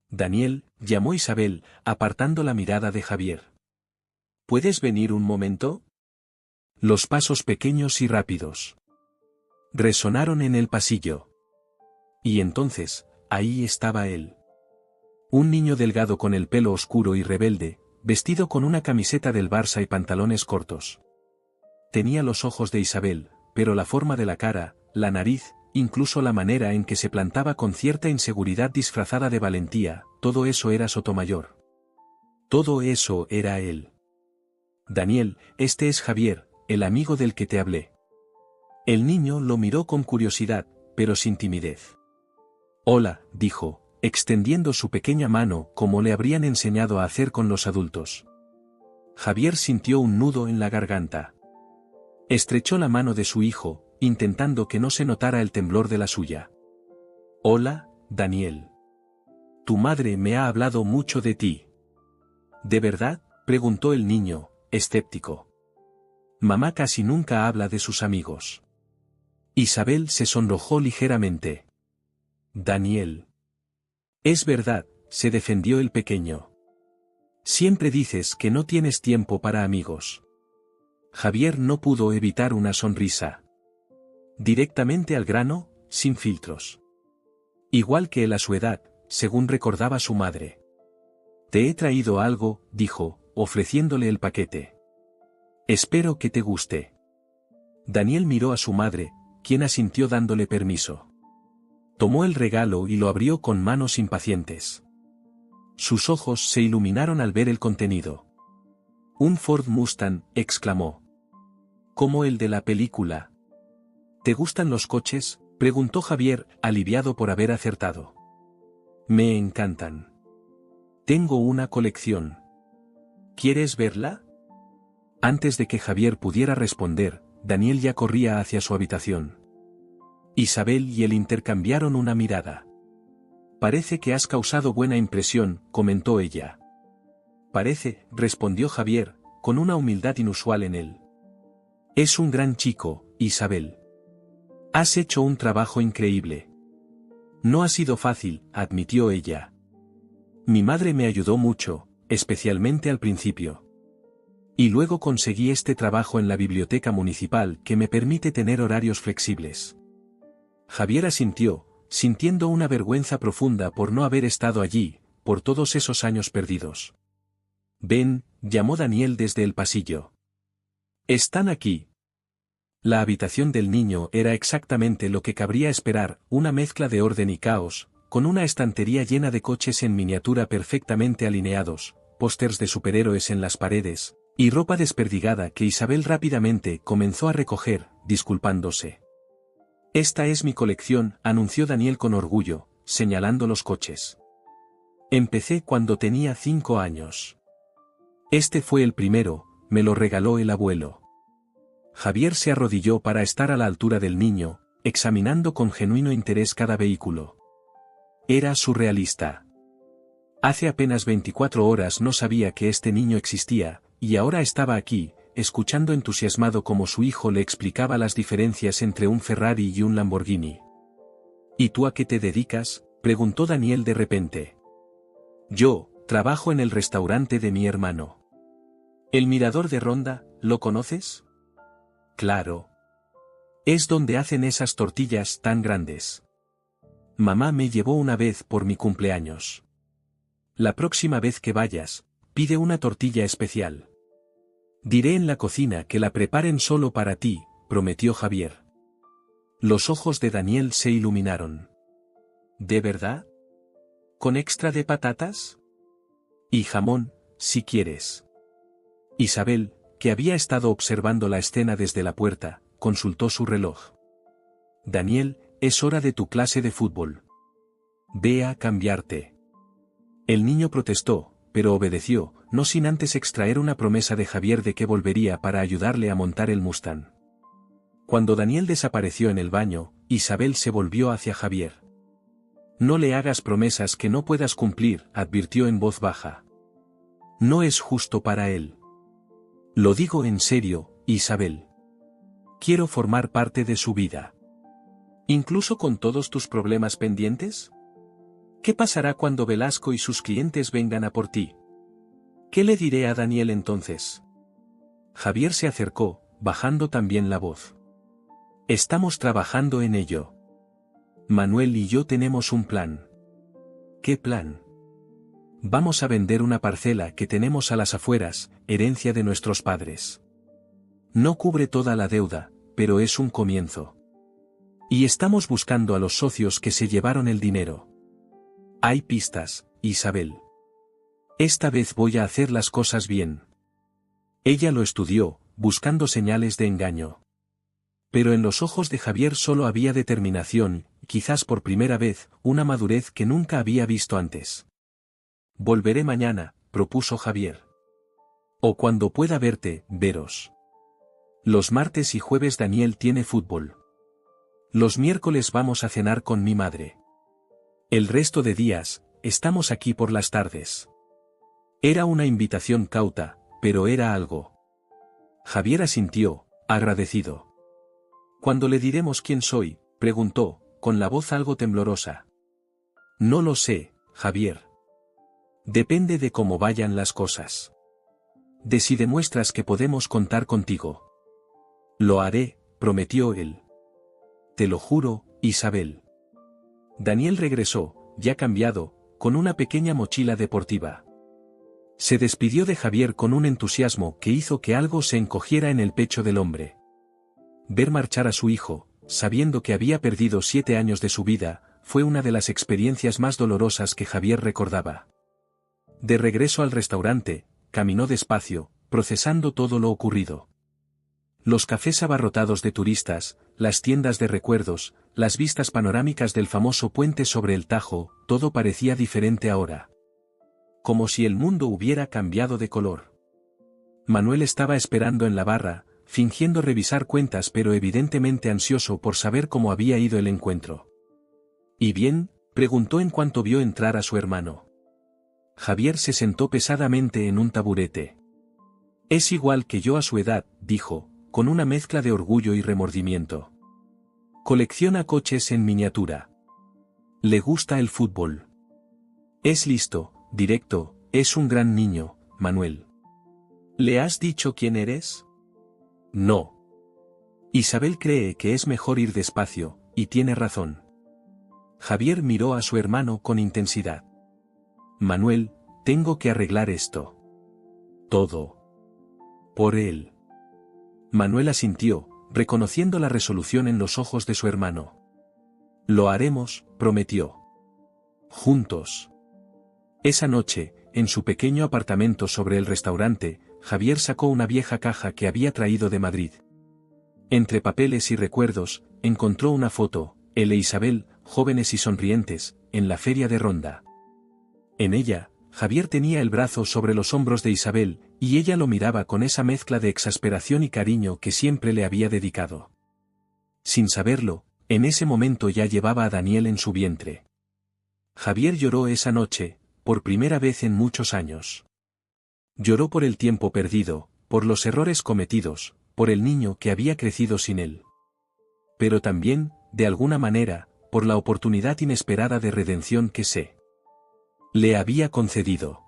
Daniel, llamó Isabel, apartando la mirada de Javier. ¿Puedes venir un momento? Los pasos pequeños y rápidos resonaron en el pasillo. Y entonces, ahí estaba él. Un niño delgado con el pelo oscuro y rebelde, vestido con una camiseta del Barça y pantalones cortos. Tenía los ojos de Isabel, pero la forma de la cara, la nariz, incluso la manera en que se plantaba con cierta inseguridad disfrazada de valentía, todo eso era Sotomayor. Todo eso era él. Daniel, este es Javier, el amigo del que te hablé. El niño lo miró con curiosidad, pero sin timidez. Hola, dijo, extendiendo su pequeña mano como le habrían enseñado a hacer con los adultos. Javier sintió un nudo en la garganta. Estrechó la mano de su hijo, intentando que no se notara el temblor de la suya. Hola, Daniel. Tu madre me ha hablado mucho de ti. ¿De verdad?, preguntó el niño, escéptico. Mamá casi nunca habla de sus amigos. Isabel se sonrojó ligeramente. Daniel. Es verdad, se defendió el pequeño. Siempre dices que no tienes tiempo para amigos. Javier no pudo evitar una sonrisa. Directamente al grano, sin filtros. Igual que él a su edad, según recordaba su madre. Te he traído algo, dijo, ofreciéndole el paquete. Espero que te guste. Daniel miró a su madre, quien asintió dándole permiso. Tomó el regalo y lo abrió con manos impacientes. Sus ojos se iluminaron al ver el contenido. Un Ford Mustang, exclamó. Como el de la película. ¿Te gustan los coches?, preguntó Javier, aliviado por haber acertado. Me encantan. Tengo una colección. ¿Quieres verla? Antes de que Javier pudiera responder, Daniel ya corría hacia su habitación. Isabel y él intercambiaron una mirada. Parece que has causado buena impresión, comentó ella. Parece, respondió Javier, con una humildad inusual en él. Es un gran chico, Isabel. Has hecho un trabajo increíble. No ha sido fácil, admitió ella. Mi madre me ayudó mucho, especialmente al principio. Y luego conseguí este trabajo en la biblioteca municipal que me permite tener horarios flexibles. Javier asintió, sintiendo una vergüenza profunda por no haber estado allí, por todos esos años perdidos. Ven, llamó Daniel desde el pasillo. Están aquí. La habitación del niño era exactamente lo que cabría esperar, una mezcla de orden y caos, con una estantería llena de coches en miniatura perfectamente alineados, pósters de superhéroes en las paredes, y ropa desperdigada que Isabel rápidamente comenzó a recoger, disculpándose. Esta es mi colección, anunció Daniel con orgullo, señalando los coches. Empecé cuando tenía 5 años. Este fue el primero, me lo regaló el abuelo. Javier se arrodilló para estar a la altura del niño, examinando con genuino interés cada vehículo. Era surrealista. Hace apenas 24 horas no sabía que este niño existía, y ahora estaba aquí, escuchando entusiasmado cómo su hijo le explicaba las diferencias entre un Ferrari y un Lamborghini. ¿Y tú a qué te dedicas?, preguntó Daniel de repente. Yo, trabajo en el restaurante de mi hermano. ¿El Mirador de Ronda, lo conoces? Claro. Es donde hacen esas tortillas tan grandes. Mamá me llevó una vez por mi cumpleaños. La próxima vez que vayas, pide una tortilla especial. Diré en la cocina que la preparen solo para ti, prometió Javier. Los ojos de Daniel se iluminaron. ¿De verdad? ¿Con extra de patatas? Y jamón, si quieres. Isabel, que había estado observando la escena desde la puerta, consultó su reloj. Daniel, es hora de tu clase de fútbol. Ve a cambiarte. El niño protestó, pero obedeció, no sin antes extraer una promesa de Javier de que volvería para ayudarle a montar el Mustang. Cuando Daniel desapareció en el baño, Isabel se volvió hacia Javier. No le hagas promesas que no puedas cumplir, advirtió en voz baja. No es justo para él. Lo digo en serio, Isabel. Quiero formar parte de su vida. ¿Incluso con todos tus problemas pendientes? ¿Qué pasará cuando Velasco y sus clientes vengan a por ti? ¿Qué le diré a Daniel entonces? Javier se acercó, bajando también la voz. Estamos trabajando en ello. Manuel y yo tenemos un plan. ¿Qué plan? Vamos a vender una parcela que tenemos a las afueras, herencia de nuestros padres. No cubre toda la deuda, pero es un comienzo. Y estamos buscando a los socios que se llevaron el dinero. Hay pistas, Isabel. Esta vez voy a hacer las cosas bien. Ella lo estudió, buscando señales de engaño. Pero en los ojos de Javier solo había determinación, quizás por primera vez, una madurez que nunca había visto antes. Volveré mañana, propuso Javier. O cuando pueda verte, veros. Los martes y jueves Daniel tiene fútbol. Los miércoles vamos a cenar con mi madre. El resto de días, estamos aquí por las tardes. Era una invitación cauta, pero era algo. Javier asintió, agradecido. ¿Cuándo le diremos quién soy?, preguntó, con la voz algo temblorosa. No lo sé, Javier. Depende de cómo vayan las cosas. De si demuestras que podemos contar contigo. Lo haré, prometió él. Te lo juro, Isabel. Daniel regresó, ya cambiado, con una pequeña mochila deportiva. Se despidió de Javier con un entusiasmo que hizo que algo se encogiera en el pecho del hombre. Ver marchar a su hijo, sabiendo que había perdido 7 años de su vida, fue una de las experiencias más dolorosas que Javier recordaba. De regreso al restaurante, caminó despacio, procesando todo lo ocurrido. Los cafés abarrotados de turistas, las tiendas de recuerdos, las vistas panorámicas del famoso puente sobre el Tajo, todo parecía diferente ahora. Como si el mundo hubiera cambiado de color. Manuel estaba esperando en la barra, fingiendo revisar cuentas pero evidentemente ansioso por saber cómo había ido el encuentro. ¿Y bien?, preguntó en cuanto vio entrar a su hermano. Javier se sentó pesadamente en un taburete. Es igual que yo a su edad, dijo, con una mezcla de orgullo y remordimiento. Colecciona coches en miniatura. Le gusta el fútbol. Es listo, directo, es un gran niño, Manuel. ¿Le has dicho quién eres? No. Isabel cree que es mejor ir despacio, y tiene razón. Javier miró a su hermano con intensidad. Manuel, tengo que arreglar esto. Todo. Por él. Manuel asintió, reconociendo la resolución en los ojos de su hermano. Lo haremos, prometió. Juntos. Esa noche, en su pequeño apartamento sobre el restaurante, Javier sacó una vieja caja que había traído de Madrid. Entre papeles y recuerdos, encontró una foto, él e Isabel, jóvenes y sonrientes, en la feria de Ronda. En ella, Javier tenía el brazo sobre los hombros de Isabel, y ella lo miraba con esa mezcla de exasperación y cariño que siempre le había dedicado. Sin saberlo, en ese momento ya llevaba a Daniel en su vientre. Javier lloró esa noche, por primera vez en muchos años. Lloró por el tiempo perdido, por los errores cometidos, por el niño que había crecido sin él. Pero también, de alguna manera, por la oportunidad inesperada de redención que le había concedido.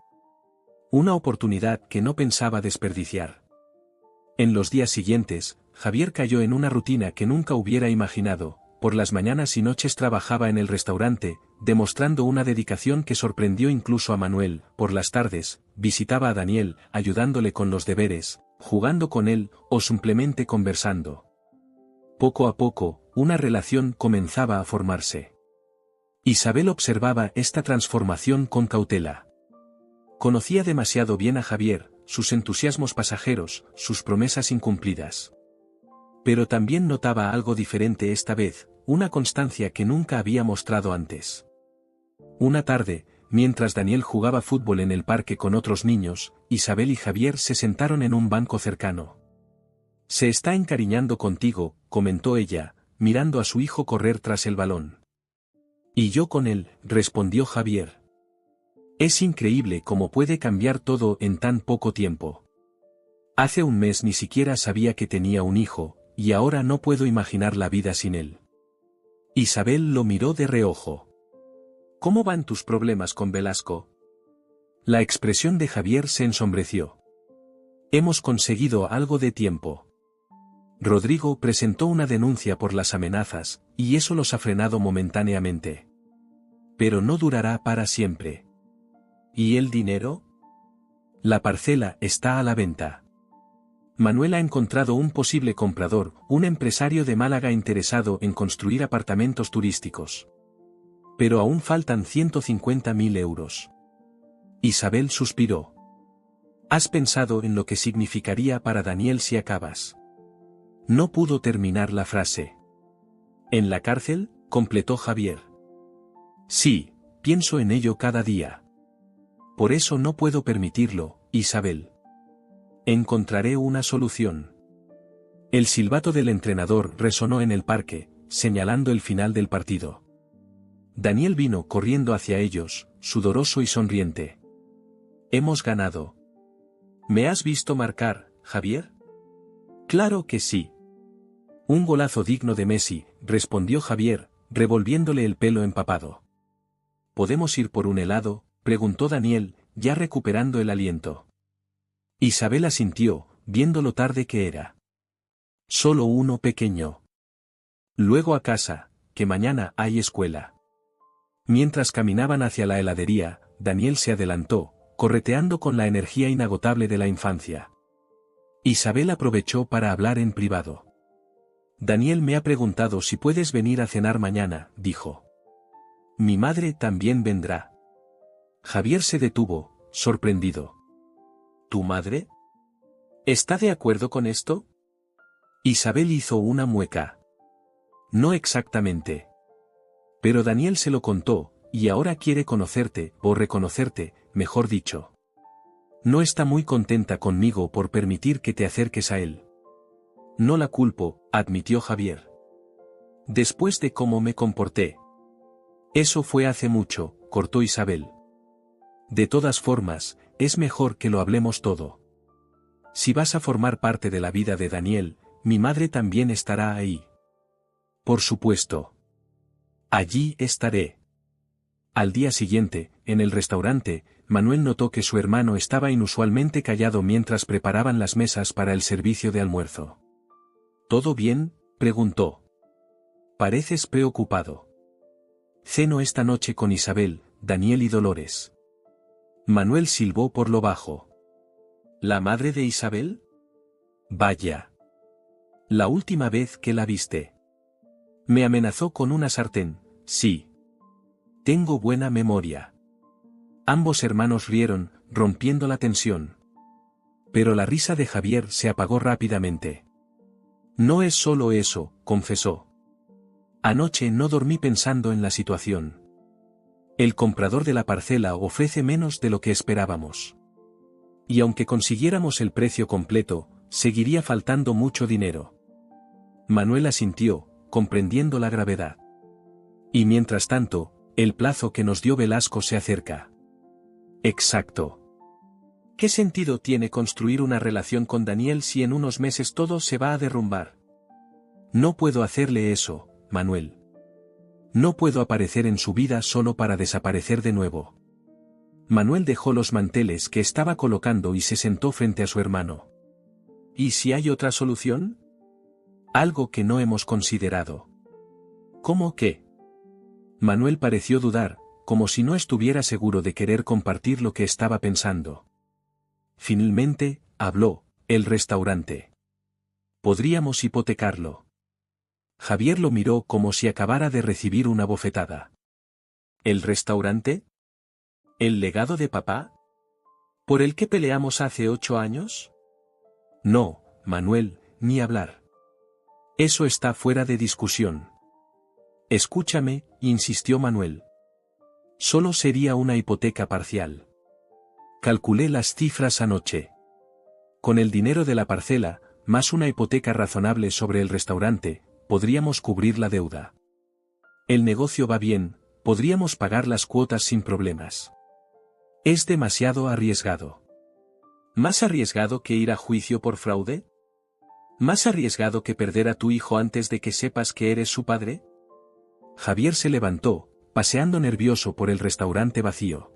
Una oportunidad que no pensaba desperdiciar. En los días siguientes, Javier cayó en una rutina que nunca hubiera imaginado. Por las mañanas y noches trabajaba en el restaurante, demostrando una dedicación que sorprendió incluso a Manuel. Por las tardes, visitaba a Daniel, ayudándole con los deberes, jugando con él, o simplemente conversando. Poco a poco, una relación comenzaba a formarse. Isabel observaba esta transformación con cautela. Conocía demasiado bien a Javier, sus entusiasmos pasajeros, sus promesas incumplidas. Pero también notaba algo diferente esta vez, una constancia que nunca había mostrado antes. Una tarde, mientras Daniel jugaba fútbol en el parque con otros niños, Isabel y Javier se sentaron en un banco cercano. Se está encariñando contigo, comentó ella, mirando a su hijo correr tras el balón. Y yo con él, respondió Javier. Es increíble cómo puede cambiar todo en tan poco tiempo. Hace un mes ni siquiera sabía que tenía un hijo, y ahora no puedo imaginar la vida sin él. Isabel lo miró de reojo. ¿Cómo van tus problemas con Velasco? La expresión de Javier se ensombreció. Hemos conseguido algo de tiempo. Rodrigo presentó una denuncia por las amenazas, y eso los ha frenado momentáneamente. Pero no durará para siempre. ¿Y el dinero? La parcela está a la venta. Manuel ha encontrado un posible comprador, un empresario de Málaga interesado en construir apartamentos turísticos. Pero aún faltan 150.000 euros. Isabel suspiró. ¿Has pensado en lo que significaría para Daniel si acabas? No pudo terminar la frase. ¿En la cárcel?, completó Javier. Sí, pienso en ello cada día. Por eso no puedo permitirlo, Isabel. Encontraré una solución. El silbato del entrenador resonó en el parque, señalando el final del partido. Daniel vino corriendo hacia ellos, sudoroso y sonriente. Hemos ganado. ¿Me has visto marcar, Javier? Claro que sí. Un golazo digno de Messi, respondió Javier, revolviéndole el pelo empapado. ¿Podemos ir por un helado?, preguntó Daniel, ya recuperando el aliento. Isabel asintió, viendo lo tarde que era. Solo uno pequeño. Luego a casa, que mañana hay escuela. Mientras caminaban hacia la heladería, Daniel se adelantó, correteando con la energía inagotable de la infancia. Isabel aprovechó para hablar en privado. Daniel me ha preguntado si puedes venir a cenar mañana, dijo. Mi madre también vendrá. Javier se detuvo, sorprendido. ¿Tu madre? ¿Está de acuerdo con esto? Isabel hizo una mueca. No exactamente. Pero Daniel se lo contó, y ahora quiere conocerte, o reconocerte, mejor dicho. No está muy contenta conmigo por permitir que te acerques a él. No la culpo, admitió Javier. Después de cómo me comporté. Eso fue hace mucho, cortó Isabel. De todas formas, es mejor que lo hablemos todo. Si vas a formar parte de la vida de Daniel, mi madre también estará ahí. Por supuesto. Allí estaré. Al día siguiente, en el restaurante, Manuel notó que su hermano estaba inusualmente callado mientras preparaban las mesas para el servicio de almuerzo. ¿Todo bien?, preguntó. Pareces preocupado. Ceno esta noche con Isabel, Daniel y Dolores. Manuel silbó por lo bajo. ¿La madre de Isabel? Vaya. La última vez que la viste. Me amenazó con una sartén, sí. Tengo buena memoria. Ambos hermanos rieron, rompiendo la tensión. Pero la risa de Javier se apagó rápidamente. No es solo eso, confesó. Anoche no dormí pensando en la situación. El comprador de la parcela ofrece menos de lo que esperábamos. Y aunque consiguiéramos el precio completo, seguiría faltando mucho dinero. Manuel asintió, comprendiendo la gravedad. Y mientras tanto, el plazo que nos dio Velasco se acerca. Exacto. ¿Qué sentido tiene construir una relación con Daniel si en unos meses todo se va a derrumbar? No puedo hacerle eso, Manuel. No puedo aparecer en su vida solo para desaparecer de nuevo. Manuel dejó los manteles que estaba colocando y se sentó frente a su hermano. ¿Y si hay otra solución? Algo que no hemos considerado. ¿Cómo qué? Manuel pareció dudar, como si no estuviera seguro de querer compartir lo que estaba pensando. Finalmente, habló, el restaurante. Podríamos hipotecarlo. Javier lo miró como si acabara de recibir una bofetada. ¿El restaurante? ¿El legado de papá? ¿Por el que peleamos hace 8 años? No, Manuel, ni hablar. Eso está fuera de discusión. Escúchame, insistió Manuel. Solo sería una hipoteca parcial. Calculé las cifras anoche. Con el dinero de la parcela, más una hipoteca razonable sobre el restaurante, podríamos cubrir la deuda. El negocio va bien, podríamos pagar las cuotas sin problemas. Es demasiado arriesgado. ¿Más arriesgado que ir a juicio por fraude? ¿Más arriesgado que perder a tu hijo antes de que sepas que eres su padre? Javier se levantó, paseando nervioso por el restaurante vacío.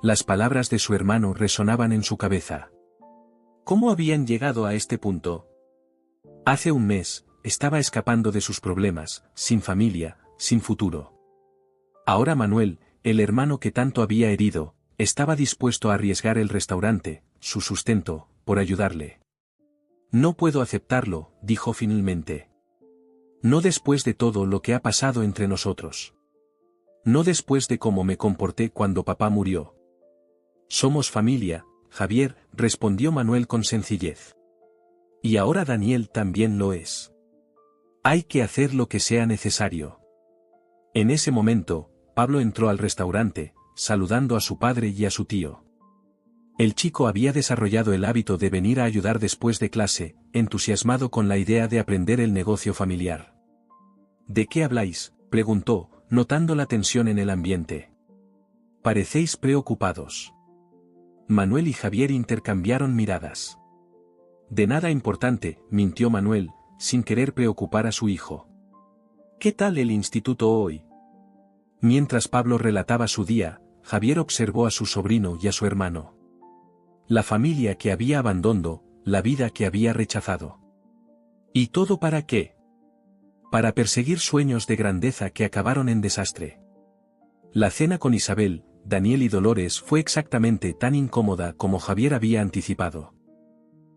Las palabras de su hermano resonaban en su cabeza. ¿Cómo habían llegado a este punto? Hace un mes, estaba escapando de sus problemas, sin familia, sin futuro. Ahora Manuel, el hermano que tanto había herido, estaba dispuesto a arriesgar el restaurante, su sustento, por ayudarle. No puedo aceptarlo, dijo finalmente. No después de todo lo que ha pasado entre nosotros. No después de cómo me comporté cuando papá murió. Somos familia, Javier, respondió Manuel con sencillez. Y ahora Daniel también lo es. Hay que hacer lo que sea necesario. En ese momento, Pablo entró al restaurante, saludando a su padre y a su tío. El chico había desarrollado el hábito de venir a ayudar después de clase, entusiasmado con la idea de aprender el negocio familiar. ¿De qué habláis?, preguntó, notando la tensión en el ambiente. Parecéis preocupados. Manuel y Javier intercambiaron miradas. De nada importante, mintió Manuel, sin querer preocupar a su hijo. ¿Qué tal el instituto hoy? Mientras Pablo relataba su día, Javier observó a su sobrino y a su hermano. La familia que había abandonado, la vida que había rechazado. ¿Y todo para qué? Para perseguir sueños de grandeza que acabaron en desastre. La cena con Isabel, Daniel y Dolores fue exactamente tan incómoda como Javier había anticipado.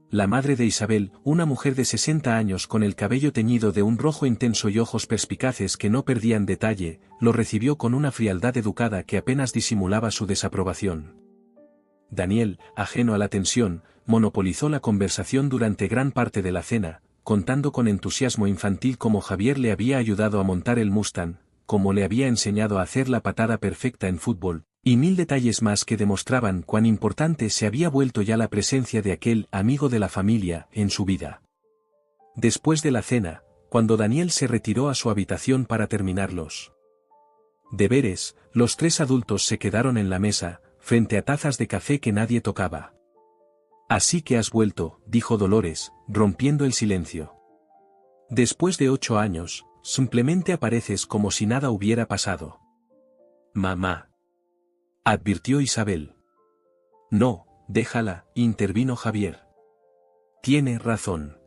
La madre de Isabel, una mujer de 60 años con el cabello teñido de un rojo intenso y ojos perspicaces que no perdían detalle, lo recibió con una frialdad educada que apenas disimulaba su desaprobación. Daniel, ajeno a la tensión, monopolizó la conversación durante gran parte de la cena, contando con entusiasmo infantil cómo Javier le había ayudado a montar el Mustang, cómo le había enseñado a hacer la patada perfecta en fútbol, y mil detalles más que demostraban cuán importante se había vuelto ya la presencia de aquel amigo de la familia en su vida. Después de la cena, cuando Daniel se retiró a su habitación para terminar los deberes, los tres adultos se quedaron en la mesa, frente a tazas de café que nadie tocaba. «Así que has vuelto», dijo Dolores, rompiendo el silencio. «Después de 8 años, simplemente apareces como si nada hubiera pasado». «Mamá», advirtió Isabel. «No, déjala», intervino Javier. «Tiene razón.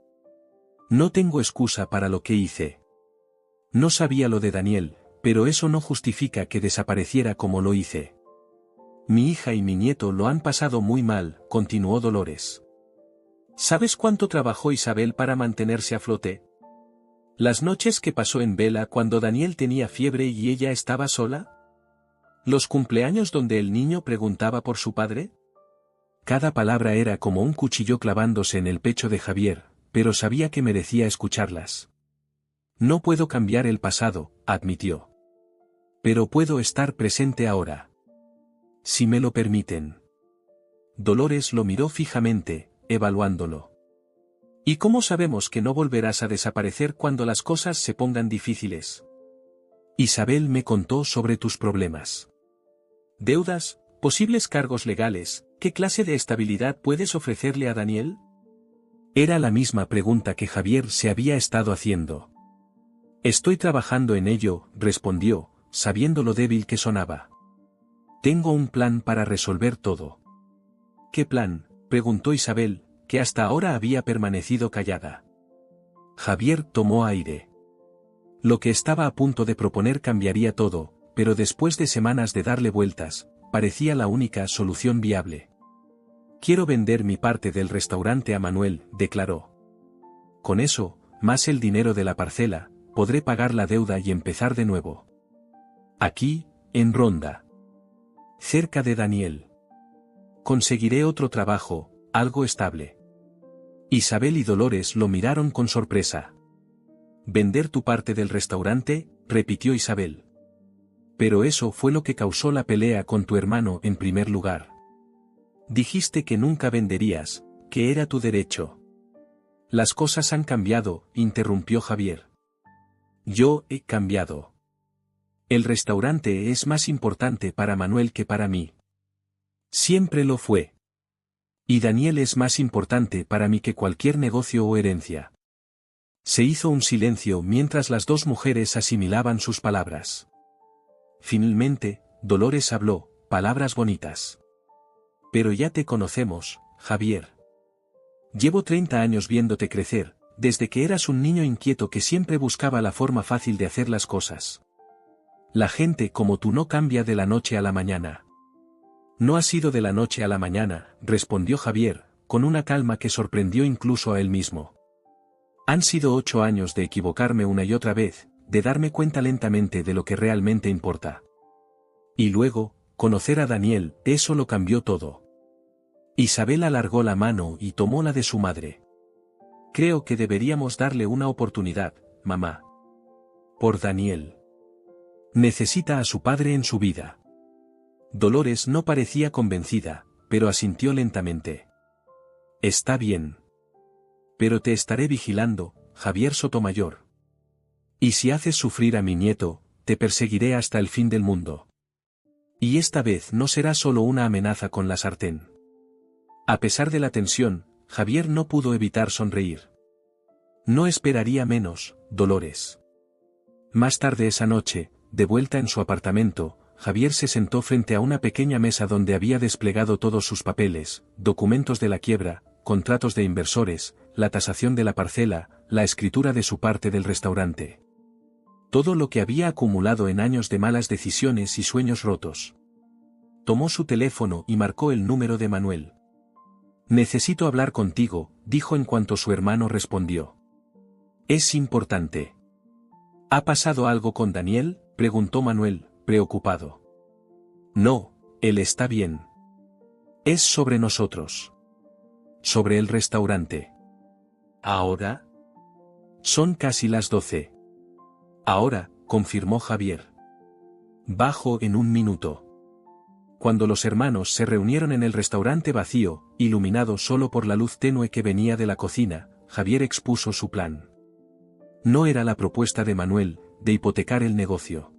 No tengo excusa para lo que hice. No sabía lo de Daniel, pero eso no justifica que desapareciera como lo hice. Mi hija y mi nieto lo han pasado muy mal», continuó Dolores. «¿Sabes cuánto trabajó Isabel para mantenerse a flote? Las noches que pasó en vela cuando Daniel tenía fiebre y ella estaba sola. ¿Los cumpleaños donde el niño preguntaba por su padre?» Cada palabra era como un cuchillo clavándose en el pecho de Javier, pero sabía que merecía escucharlas. «No puedo cambiar el pasado», admitió. «Pero puedo estar presente ahora. Si me lo permiten». Dolores lo miró fijamente, evaluándolo. «¿Y cómo sabemos que no volverás a desaparecer cuando las cosas se pongan difíciles?» Isabel me contó sobre tus problemas. Deudas, posibles cargos legales, ¿qué clase de estabilidad puedes ofrecerle a Daniel? Era la misma pregunta que Javier se había estado haciendo. Estoy trabajando en ello, respondió, sabiendo lo débil que sonaba. Tengo un plan para resolver todo. ¿Qué plan?, preguntó Isabel, que hasta ahora había permanecido callada. Javier tomó aire. Lo que estaba a punto de proponer cambiaría todo, pero después de semanas de darle vueltas, parecía la única solución viable. Quiero vender mi parte del restaurante a Manuel, declaró. Con eso, más el dinero de la parcela, podré pagar la deuda y empezar de nuevo. Aquí, en Ronda. Cerca de Daniel. Conseguiré otro trabajo, algo estable. Isabel y Dolores lo miraron con sorpresa. «¿Vender tu parte del restaurante?», repitió Isabel. «Pero eso fue lo que causó la pelea con tu hermano en primer lugar. Dijiste que nunca venderías, que era tu derecho». «Las cosas han cambiado», interrumpió Javier. «Yo he cambiado. El restaurante es más importante para Manuel que para mí. Siempre lo fue. Y Daniel es más importante para mí que cualquier negocio o herencia». Se hizo un silencio mientras las dos mujeres asimilaban sus palabras. Finalmente, Dolores habló, palabras bonitas. «Pero ya te conocemos, Javier. Llevo 30 años viéndote crecer, desde que eras un niño inquieto que siempre buscaba la forma fácil de hacer las cosas. La gente como tú no cambia de la noche a la mañana». «No ha sido de la noche a la mañana», respondió Javier, con una calma que sorprendió incluso a él mismo. «Han sido 8 años de equivocarme una y otra vez, de darme cuenta lentamente de lo que realmente importa. Y luego, conocer a Daniel, eso lo cambió todo». Isabel alargó la mano y tomó la de su madre. «Creo que deberíamos darle una oportunidad, mamá. Por Daniel. Necesita a su padre en su vida». Dolores no parecía convencida, pero asintió lentamente. «Está bien. Pero te estaré vigilando, Javier Sotomayor. Y si haces sufrir a mi nieto, te perseguiré hasta el fin del mundo. Y esta vez no será solo una amenaza con la sartén». A pesar de la tensión, Javier no pudo evitar sonreír. «No esperaría menos, Dolores». Más tarde esa noche, de vuelta en su apartamento, Javier se sentó frente a una pequeña mesa donde había desplegado todos sus papeles, documentos de la quiebra, contratos de inversores, la tasación de la parcela, la escritura de su parte del restaurante. Todo lo que había acumulado en años de malas decisiones y sueños rotos. Tomó su teléfono y marcó el número de Manuel. «Necesito hablar contigo», dijo en cuanto su hermano respondió. «Es importante». «¿Ha pasado algo con Daniel?», preguntó Manuel, preocupado. «No, él está bien. Es sobre nosotros. Sobre el restaurante». «¿Ahora?» «Son casi las 12. «Ahora», confirmó Javier. «Bajo en un minuto». Cuando los hermanos se reunieron en el restaurante vacío, iluminado solo por la luz tenue que venía de la cocina, Javier expuso su plan. No era la propuesta de Manuel, de hipotecar el negocio.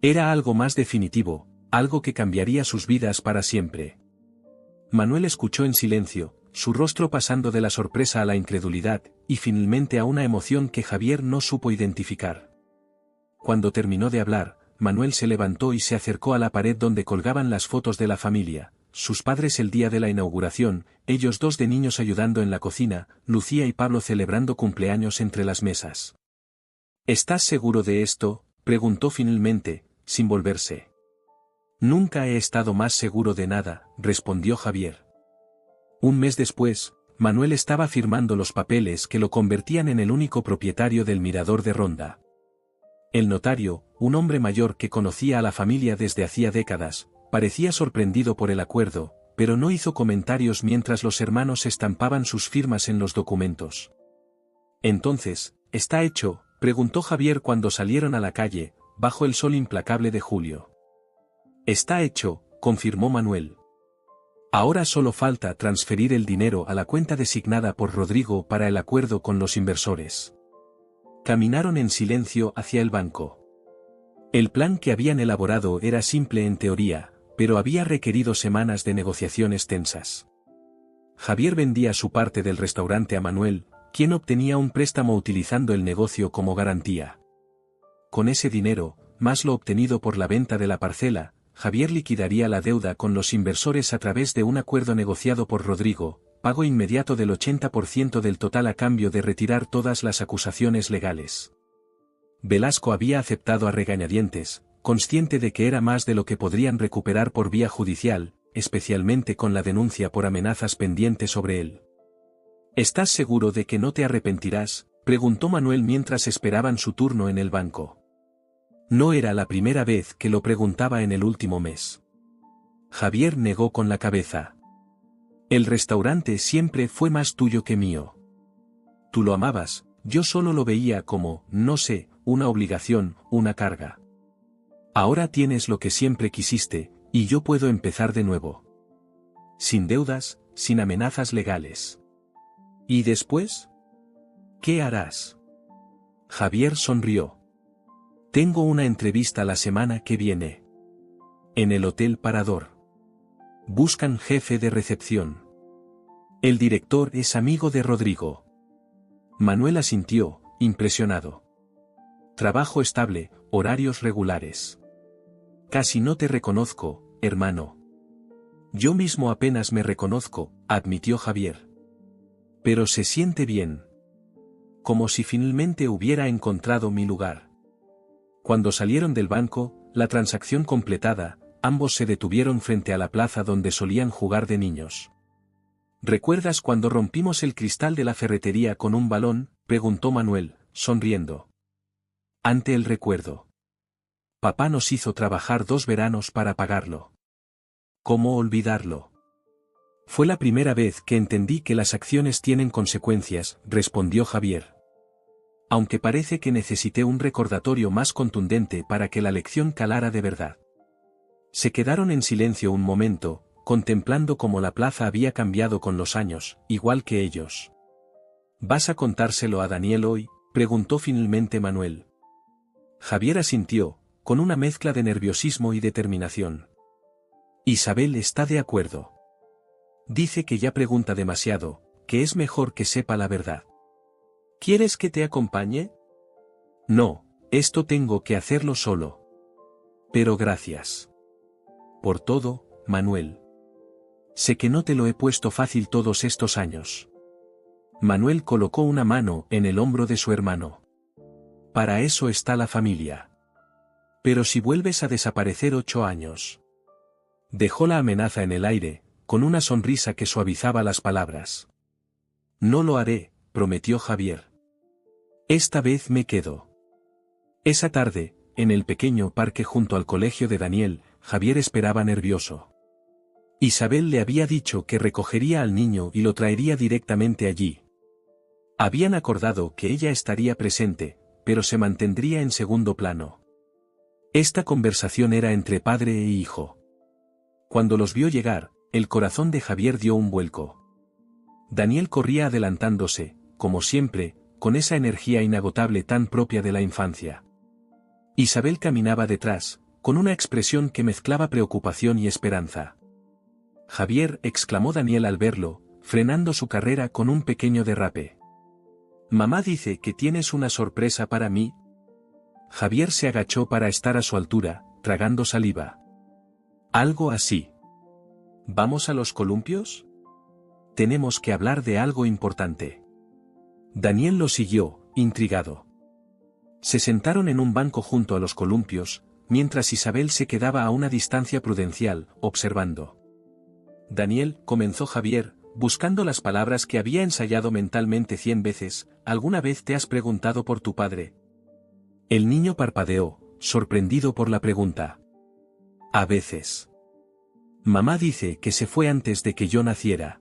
Era algo más definitivo, algo que cambiaría sus vidas para siempre. Manuel escuchó en silencio, su rostro pasando de la sorpresa a la incredulidad, y finalmente a una emoción que Javier no supo identificar. Cuando terminó de hablar, Manuel se levantó y se acercó a la pared donde colgaban las fotos de la familia, sus padres el día de la inauguración, ellos dos de niños ayudando en la cocina, Lucía y Pablo celebrando cumpleaños entre las mesas. «¿Estás seguro de esto?», preguntó finalmente, sin volverse. «Nunca he estado más seguro de nada», respondió Javier. Un mes después, Manuel estaba firmando los papeles que lo convertían en el único propietario del Mirador de Ronda. El notario, un hombre mayor que conocía a la familia desde hacía décadas, parecía sorprendido por el acuerdo, pero no hizo comentarios mientras los hermanos estampaban sus firmas en los documentos. «Entonces, ¿está hecho?», preguntó Javier cuando salieron a la calle, bajo el sol implacable de julio. «Está hecho», confirmó Manuel. «Ahora solo falta transferir el dinero a la cuenta designada por Rodrigo para el acuerdo con los inversores». Caminaron en silencio hacia el banco. El plan que habían elaborado era simple en teoría, pero había requerido semanas de negociaciones tensas. Javier vendía su parte del restaurante a Manuel, quien obtenía un préstamo utilizando el negocio como garantía. Con ese dinero, más lo obtenido por la venta de la parcela, Javier liquidaría la deuda con los inversores a través de un acuerdo negociado por Rodrigo, pago inmediato del 80% del total a cambio de retirar todas las acusaciones legales. Velasco había aceptado a regañadientes, consciente de que era más de lo que podrían recuperar por vía judicial, especialmente con la denuncia por amenazas pendiente sobre él. «¿Estás seguro de que no te arrepentirás?», preguntó Manuel mientras esperaban su turno en el banco. No era la primera vez que lo preguntaba en el último mes. Javier negó con la cabeza. «El restaurante siempre fue más tuyo que mío. Tú lo amabas, yo solo lo veía como, no sé, una obligación, una carga. Ahora tienes lo que siempre quisiste, y yo puedo empezar de nuevo. Sin deudas, sin amenazas legales. ¿Y después? ¿Qué harás?». Javier sonrió. «Tengo una entrevista la semana que viene. En el Hotel Parador. Buscan jefe de recepción. El director es amigo de Rodrigo». Manuel asintió, impresionado. «Trabajo estable, horarios regulares». «Casi no te reconozco, hermano». «Yo mismo apenas me reconozco», admitió Javier. «Pero se siente bien. Como si finalmente hubiera encontrado mi lugar». Cuando salieron del banco, la transacción completada, ambos se detuvieron frente a la plaza donde solían jugar de niños. «¿Recuerdas cuando rompimos el cristal de la ferretería con un balón?», preguntó Manuel, sonriendo. «Ante el recuerdo. Papá nos hizo trabajar 2 veranos para pagarlo. ¿Cómo olvidarlo?». «Fue la primera vez que entendí que las acciones tienen consecuencias», respondió Javier. «Aunque parece que necesité un recordatorio más contundente para que la lección calara de verdad». Se quedaron en silencio un momento, contemplando cómo la plaza había cambiado con los años, igual que ellos. «¿Vas a contárselo a Daniel hoy?», preguntó finalmente Manuel. Javier asintió, con una mezcla de nerviosismo y determinación. «Isabel está de acuerdo. Dice que ya pregunta demasiado, que es mejor que sepa la verdad». «¿Quieres que te acompañe?». «No, esto tengo que hacerlo solo». Pero gracias. Por todo, Manuel. Sé que no te lo he puesto fácil todos estos años. Manuel colocó una mano en el hombro de su hermano. Para eso está la familia. Pero si vuelves a desaparecer 8 años. Dejó la amenaza en el aire, con una sonrisa que suavizaba las palabras. No lo haré, prometió Javier. Esta vez me quedo. Esa tarde, en el pequeño parque junto al colegio de Daniel, Javier esperaba nervioso. Isabel le había dicho que recogería al niño y lo traería directamente allí. Habían acordado que ella estaría presente, pero se mantendría en segundo plano. Esta conversación era entre padre e hijo. Cuando los vio llegar, el corazón de Javier dio un vuelco. Daniel corría adelantándose, como siempre, con esa energía inagotable tan propia de la infancia. Isabel caminaba detrás, con una expresión que mezclaba preocupación y esperanza. Javier, exclamó Daniel al verlo, frenando su carrera con un pequeño derrape. Mamá dice que tienes una sorpresa para mí. Javier se agachó para estar a su altura, tragando saliva. Algo así. ¿Vamos a los columpios? Tenemos que hablar de algo importante. Daniel lo siguió, intrigado. Se sentaron en un banco junto a los columpios, mientras Isabel se quedaba a una distancia prudencial, observando. Daniel, comenzó Javier, buscando las palabras que había ensayado mentalmente 100 veces, ¿alguna vez te has preguntado por tu padre? El niño parpadeó, sorprendido por la pregunta. A veces. Mamá dice que se fue antes de que yo naciera.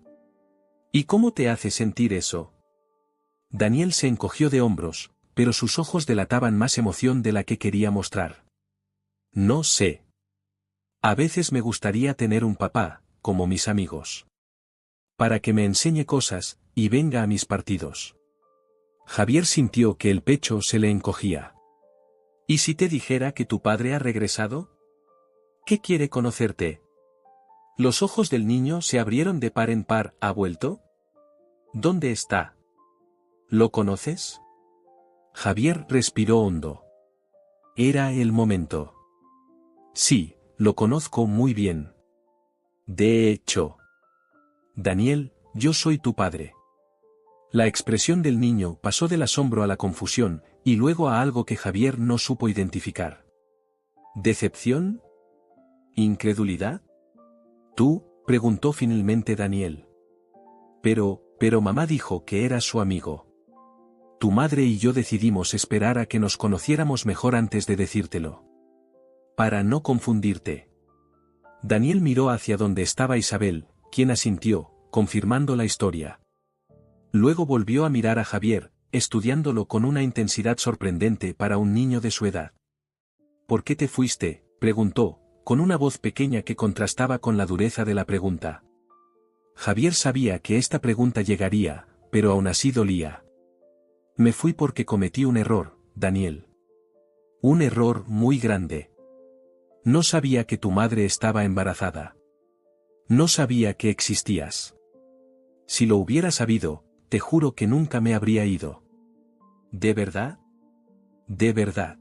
¿Y cómo te hace sentir eso? Daniel se encogió de hombros, pero sus ojos delataban más emoción de la que quería mostrar. No sé. A veces me gustaría tener un papá, como mis amigos. Para que me enseñe cosas, y venga a mis partidos. Javier sintió que el pecho se le encogía. ¿Y si te dijera que tu padre ha regresado? ¿Qué quiere conocerte? Los ojos del niño se abrieron de par en par. ¿Ha vuelto? ¿Dónde está? ¿Lo conoces? Javier respiró hondo. Era el momento. Sí, lo conozco muy bien. De hecho. Daniel, yo soy tu padre. La expresión del niño pasó del asombro a la confusión, y luego a algo que Javier no supo identificar. ¿Decepción? ¿Incredulidad? ¿Tú? Preguntó finalmente Daniel. Pero mamá dijo que eras su amigo. Tu madre y yo decidimos esperar a que nos conociéramos mejor antes de decírtelo. Para no confundirte. Daniel miró hacia donde estaba Isabel, quien asintió, confirmando la historia. Luego volvió a mirar a Javier, estudiándolo con una intensidad sorprendente para un niño de su edad. ¿Por qué te fuiste?, preguntó, con una voz pequeña que contrastaba con la dureza de la pregunta. Javier sabía que esta pregunta llegaría, pero aún así dolía. Me fui porque cometí un error, Daniel. Un error muy grande. No sabía que tu madre estaba embarazada. No sabía que existías. Si lo hubiera sabido, te juro que nunca me habría ido. ¿De verdad? ¿De verdad?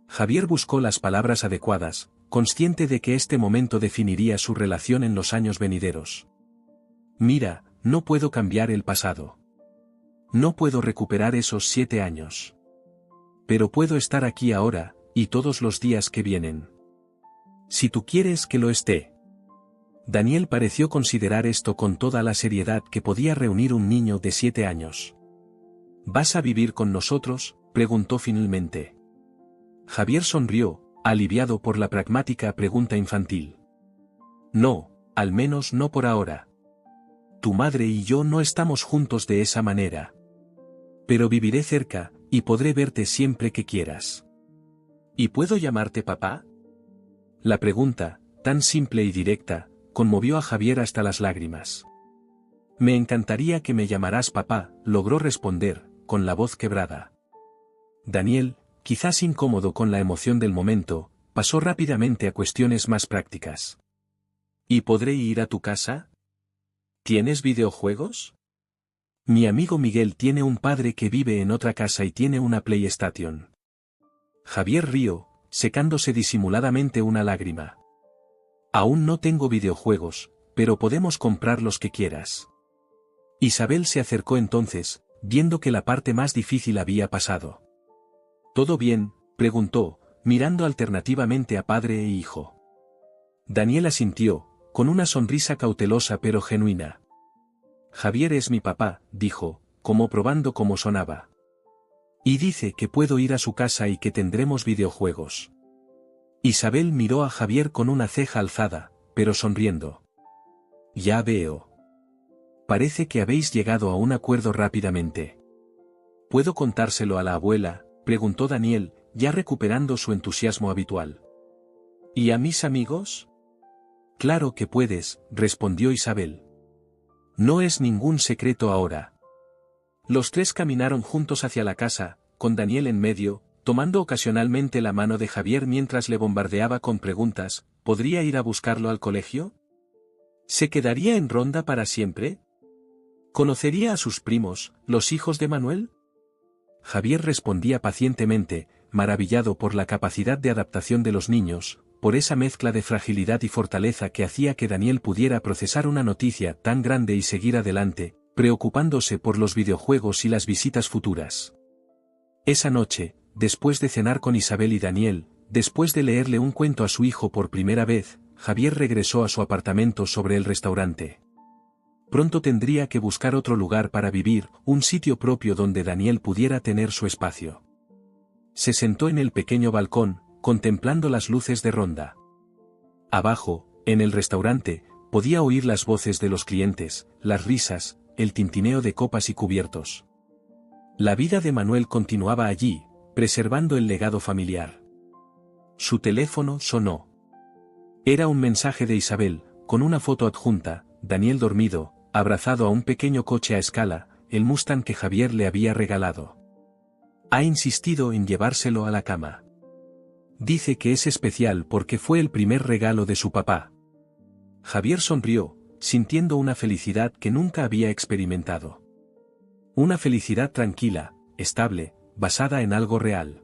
Javier buscó las palabras adecuadas, consciente de que este momento definiría su relación en los años venideros. Mira, no puedo cambiar el pasado. No puedo recuperar esos 7 años. Pero puedo estar aquí ahora, y todos los días que vienen. Si tú quieres que lo esté. Daniel pareció considerar esto con toda la seriedad que podía reunir un niño de 7 años. ¿Vas a vivir con nosotros?, preguntó finalmente. Javier sonrió, aliviado por la pragmática pregunta infantil. No, al menos no por ahora. Tu madre y yo no estamos juntos de esa manera. Pero viviré cerca, y podré verte siempre que quieras. ¿Y puedo llamarte papá? La pregunta, tan simple y directa, conmovió a Javier hasta las lágrimas. Me encantaría que me llamaras papá, logró responder, con la voz quebrada. Daniel, quizás incómodo con la emoción del momento, pasó rápidamente a cuestiones más prácticas. ¿Y podré ir a tu casa? ¿Tienes videojuegos? Mi amigo Miguel tiene un padre que vive en otra casa y tiene una PlayStation. Javier rió, secándose disimuladamente una lágrima. Aún no tengo videojuegos, pero podemos comprar los que quieras. Isabel se acercó entonces, viendo que la parte más difícil había pasado. ¿Todo bien?, preguntó, mirando alternativamente a padre e hijo. Daniel asintió, con una sonrisa cautelosa pero genuina. Javier es mi papá, dijo, como probando cómo sonaba. Y dice que puedo ir a su casa y que tendremos videojuegos. Isabel miró a Javier con una ceja alzada, pero sonriendo. Ya veo. Parece que habéis llegado a un acuerdo rápidamente. ¿Puedo contárselo a la abuela?, preguntó Daniel, ya recuperando su entusiasmo habitual. ¿Y a mis amigos? Claro que puedes, respondió Isabel. No es ningún secreto ahora. Los tres caminaron juntos hacia la casa, con Daniel en medio, tomando ocasionalmente la mano de Javier mientras le bombardeaba con preguntas. ¿Podría ir a buscarlo al colegio? ¿Se quedaría en Ronda para siempre? ¿Conocería a sus primos, los hijos de Manuel? Javier respondía pacientemente, maravillado por la capacidad de adaptación de los niños, por esa mezcla de fragilidad y fortaleza que hacía que Daniel pudiera procesar una noticia tan grande y seguir adelante, preocupándose por los videojuegos y las visitas futuras. Esa noche, después de cenar con Isabel y Daniel, después de leerle un cuento a su hijo por primera vez, Javier regresó a su apartamento sobre el restaurante. Pronto tendría que buscar otro lugar para vivir, un sitio propio donde Daniel pudiera tener su espacio. Se sentó en el pequeño balcón, contemplando las luces de Ronda. Abajo, en el restaurante, podía oír las voces de los clientes, las risas, el tintineo de copas y cubiertos. La vida de Manuel continuaba allí, preservando el legado familiar. Su teléfono sonó. Era un mensaje de Isabel, con una foto adjunta, Daniel dormido, abrazado a un pequeño coche a escala, el Mustang que Javier le había regalado. Ha insistido en llevárselo a la cama. Dice que es especial porque fue el primer regalo de su papá. Javier sonrió, sintiendo una felicidad que nunca había experimentado. Una felicidad tranquila, estable, basada en algo real.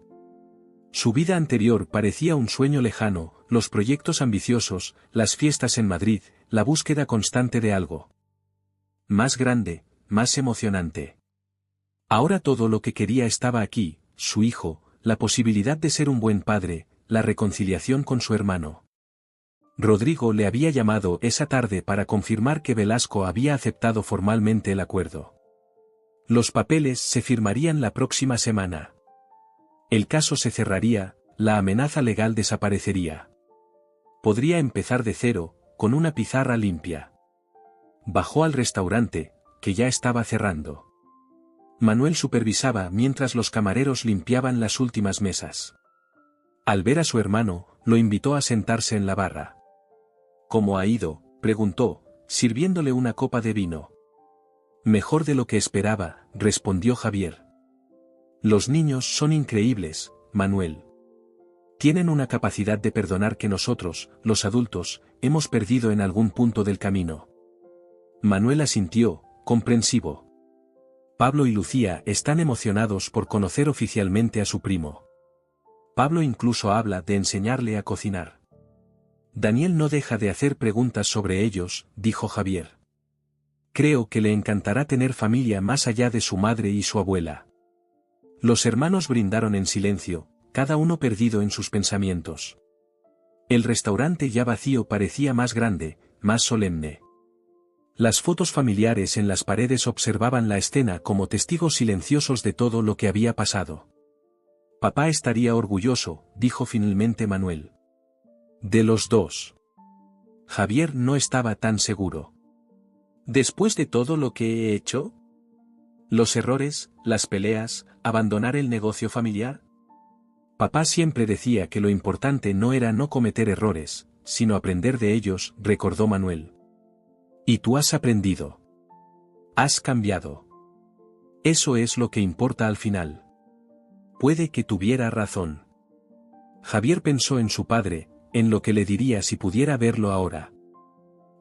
Su vida anterior parecía un sueño lejano, los proyectos ambiciosos, las fiestas en Madrid, la búsqueda constante de algo más grande, más emocionante. Ahora todo lo que quería estaba aquí, su hijo, la posibilidad de ser un buen padre, la reconciliación con su hermano. Rodrigo le había llamado esa tarde para confirmar que Velasco había aceptado formalmente el acuerdo. Los papeles se firmarían la próxima semana. El caso se cerraría, la amenaza legal desaparecería. Podría empezar de cero, con una pizarra limpia. Bajó al restaurante, que ya estaba cerrando. Manuel supervisaba mientras los camareros limpiaban las últimas mesas. Al ver a su hermano, lo invitó a sentarse en la barra. ¿Cómo ha ido?, preguntó, sirviéndole una copa de vino. Mejor de lo que esperaba, respondió Javier. Los niños son increíbles, Manuel. Tienen una capacidad de perdonar que nosotros, los adultos, hemos perdido en algún punto del camino. Manuel asintió, comprensivo. Pablo y Lucía están emocionados por conocer oficialmente a su primo. Pablo incluso habla de enseñarle a cocinar. Daniel no deja de hacer preguntas sobre ellos, dijo Javier. Creo que le encantará tener familia más allá de su madre y su abuela. Los hermanos brindaron en silencio, cada uno perdido en sus pensamientos. El restaurante ya vacío parecía más grande, más solemne. Las fotos familiares en las paredes observaban la escena como testigos silenciosos de todo lo que había pasado. Papá estaría orgulloso, dijo finalmente Manuel. De los dos. Javier no estaba tan seguro. ¿Después de todo lo que he hecho? ¿Los errores, las peleas, abandonar el negocio familiar? Papá siempre decía que lo importante no era no cometer errores, sino aprender de ellos, recordó Manuel. Y tú has aprendido. Has cambiado. Eso es lo que importa al final. Puede que tuviera razón. Javier pensó en su padre, en lo que le diría si pudiera verlo ahora.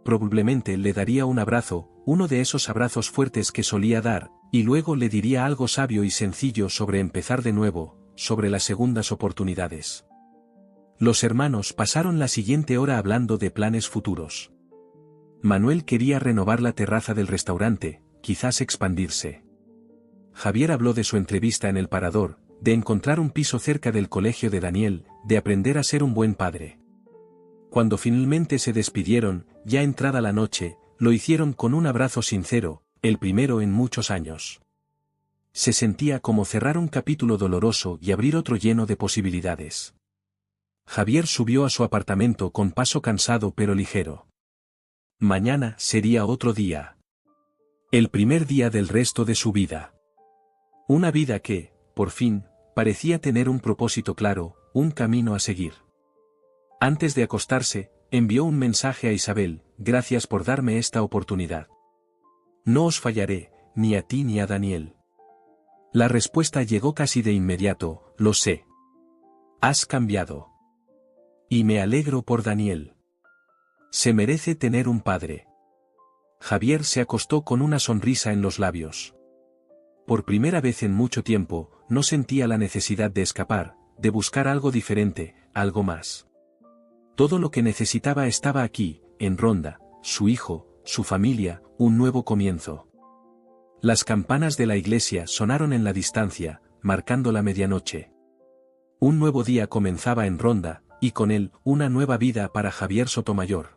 Probablemente le daría un abrazo, uno de esos abrazos fuertes que solía dar, y luego le diría algo sabio y sencillo sobre empezar de nuevo, sobre las segundas oportunidades. Los hermanos pasaron la siguiente hora hablando de planes futuros. Manuel quería renovar la terraza del restaurante, quizás expandirse. Javier habló de su entrevista en el Parador, de encontrar un piso cerca del colegio de Daniel, de aprender a ser un buen padre. Cuando finalmente se despidieron, ya entrada la noche, lo hicieron con un abrazo sincero, el primero en muchos años. Se sentía como cerrar un capítulo doloroso y abrir otro lleno de posibilidades. Javier subió a su apartamento con paso cansado pero ligero. Mañana sería otro día. El primer día del resto de su vida. Una vida que, por fin, parecía tener un propósito claro, un camino a seguir. Antes de acostarse, envió un mensaje a Isabel: gracias por darme esta oportunidad. No os fallaré, ni a ti ni a Daniel. La respuesta llegó casi de inmediato: lo sé. Has cambiado. Y me alegro por Daniel. Se merece tener un padre. Javier se acostó con una sonrisa en los labios. Por primera vez en mucho tiempo, no sentía la necesidad de escapar, de buscar algo diferente, algo más. Todo lo que necesitaba estaba aquí, en Ronda: su hijo, su familia, un nuevo comienzo. Las campanas de la iglesia sonaron en la distancia, marcando la medianoche. Un nuevo día comenzaba en Ronda, y con él, una nueva vida para Javier Sotomayor.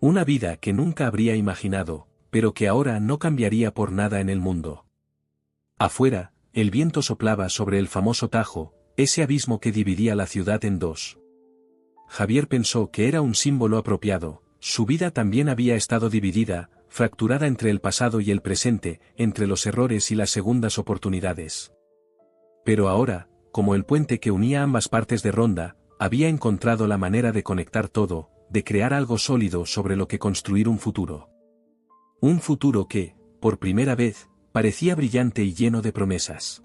Una vida que nunca habría imaginado, pero que ahora no cambiaría por nada en el mundo. Afuera, el viento soplaba sobre el famoso Tajo, ese abismo que dividía la ciudad en dos. Javier pensó que era un símbolo apropiado: su vida también había estado dividida, fracturada entre el pasado y el presente, entre los errores y las segundas oportunidades. Pero ahora, como el puente que unía ambas partes de Ronda, había encontrado la manera de conectar todo, de crear algo sólido sobre lo que construir un futuro. Un futuro que, por primera vez, parecía brillante y lleno de promesas.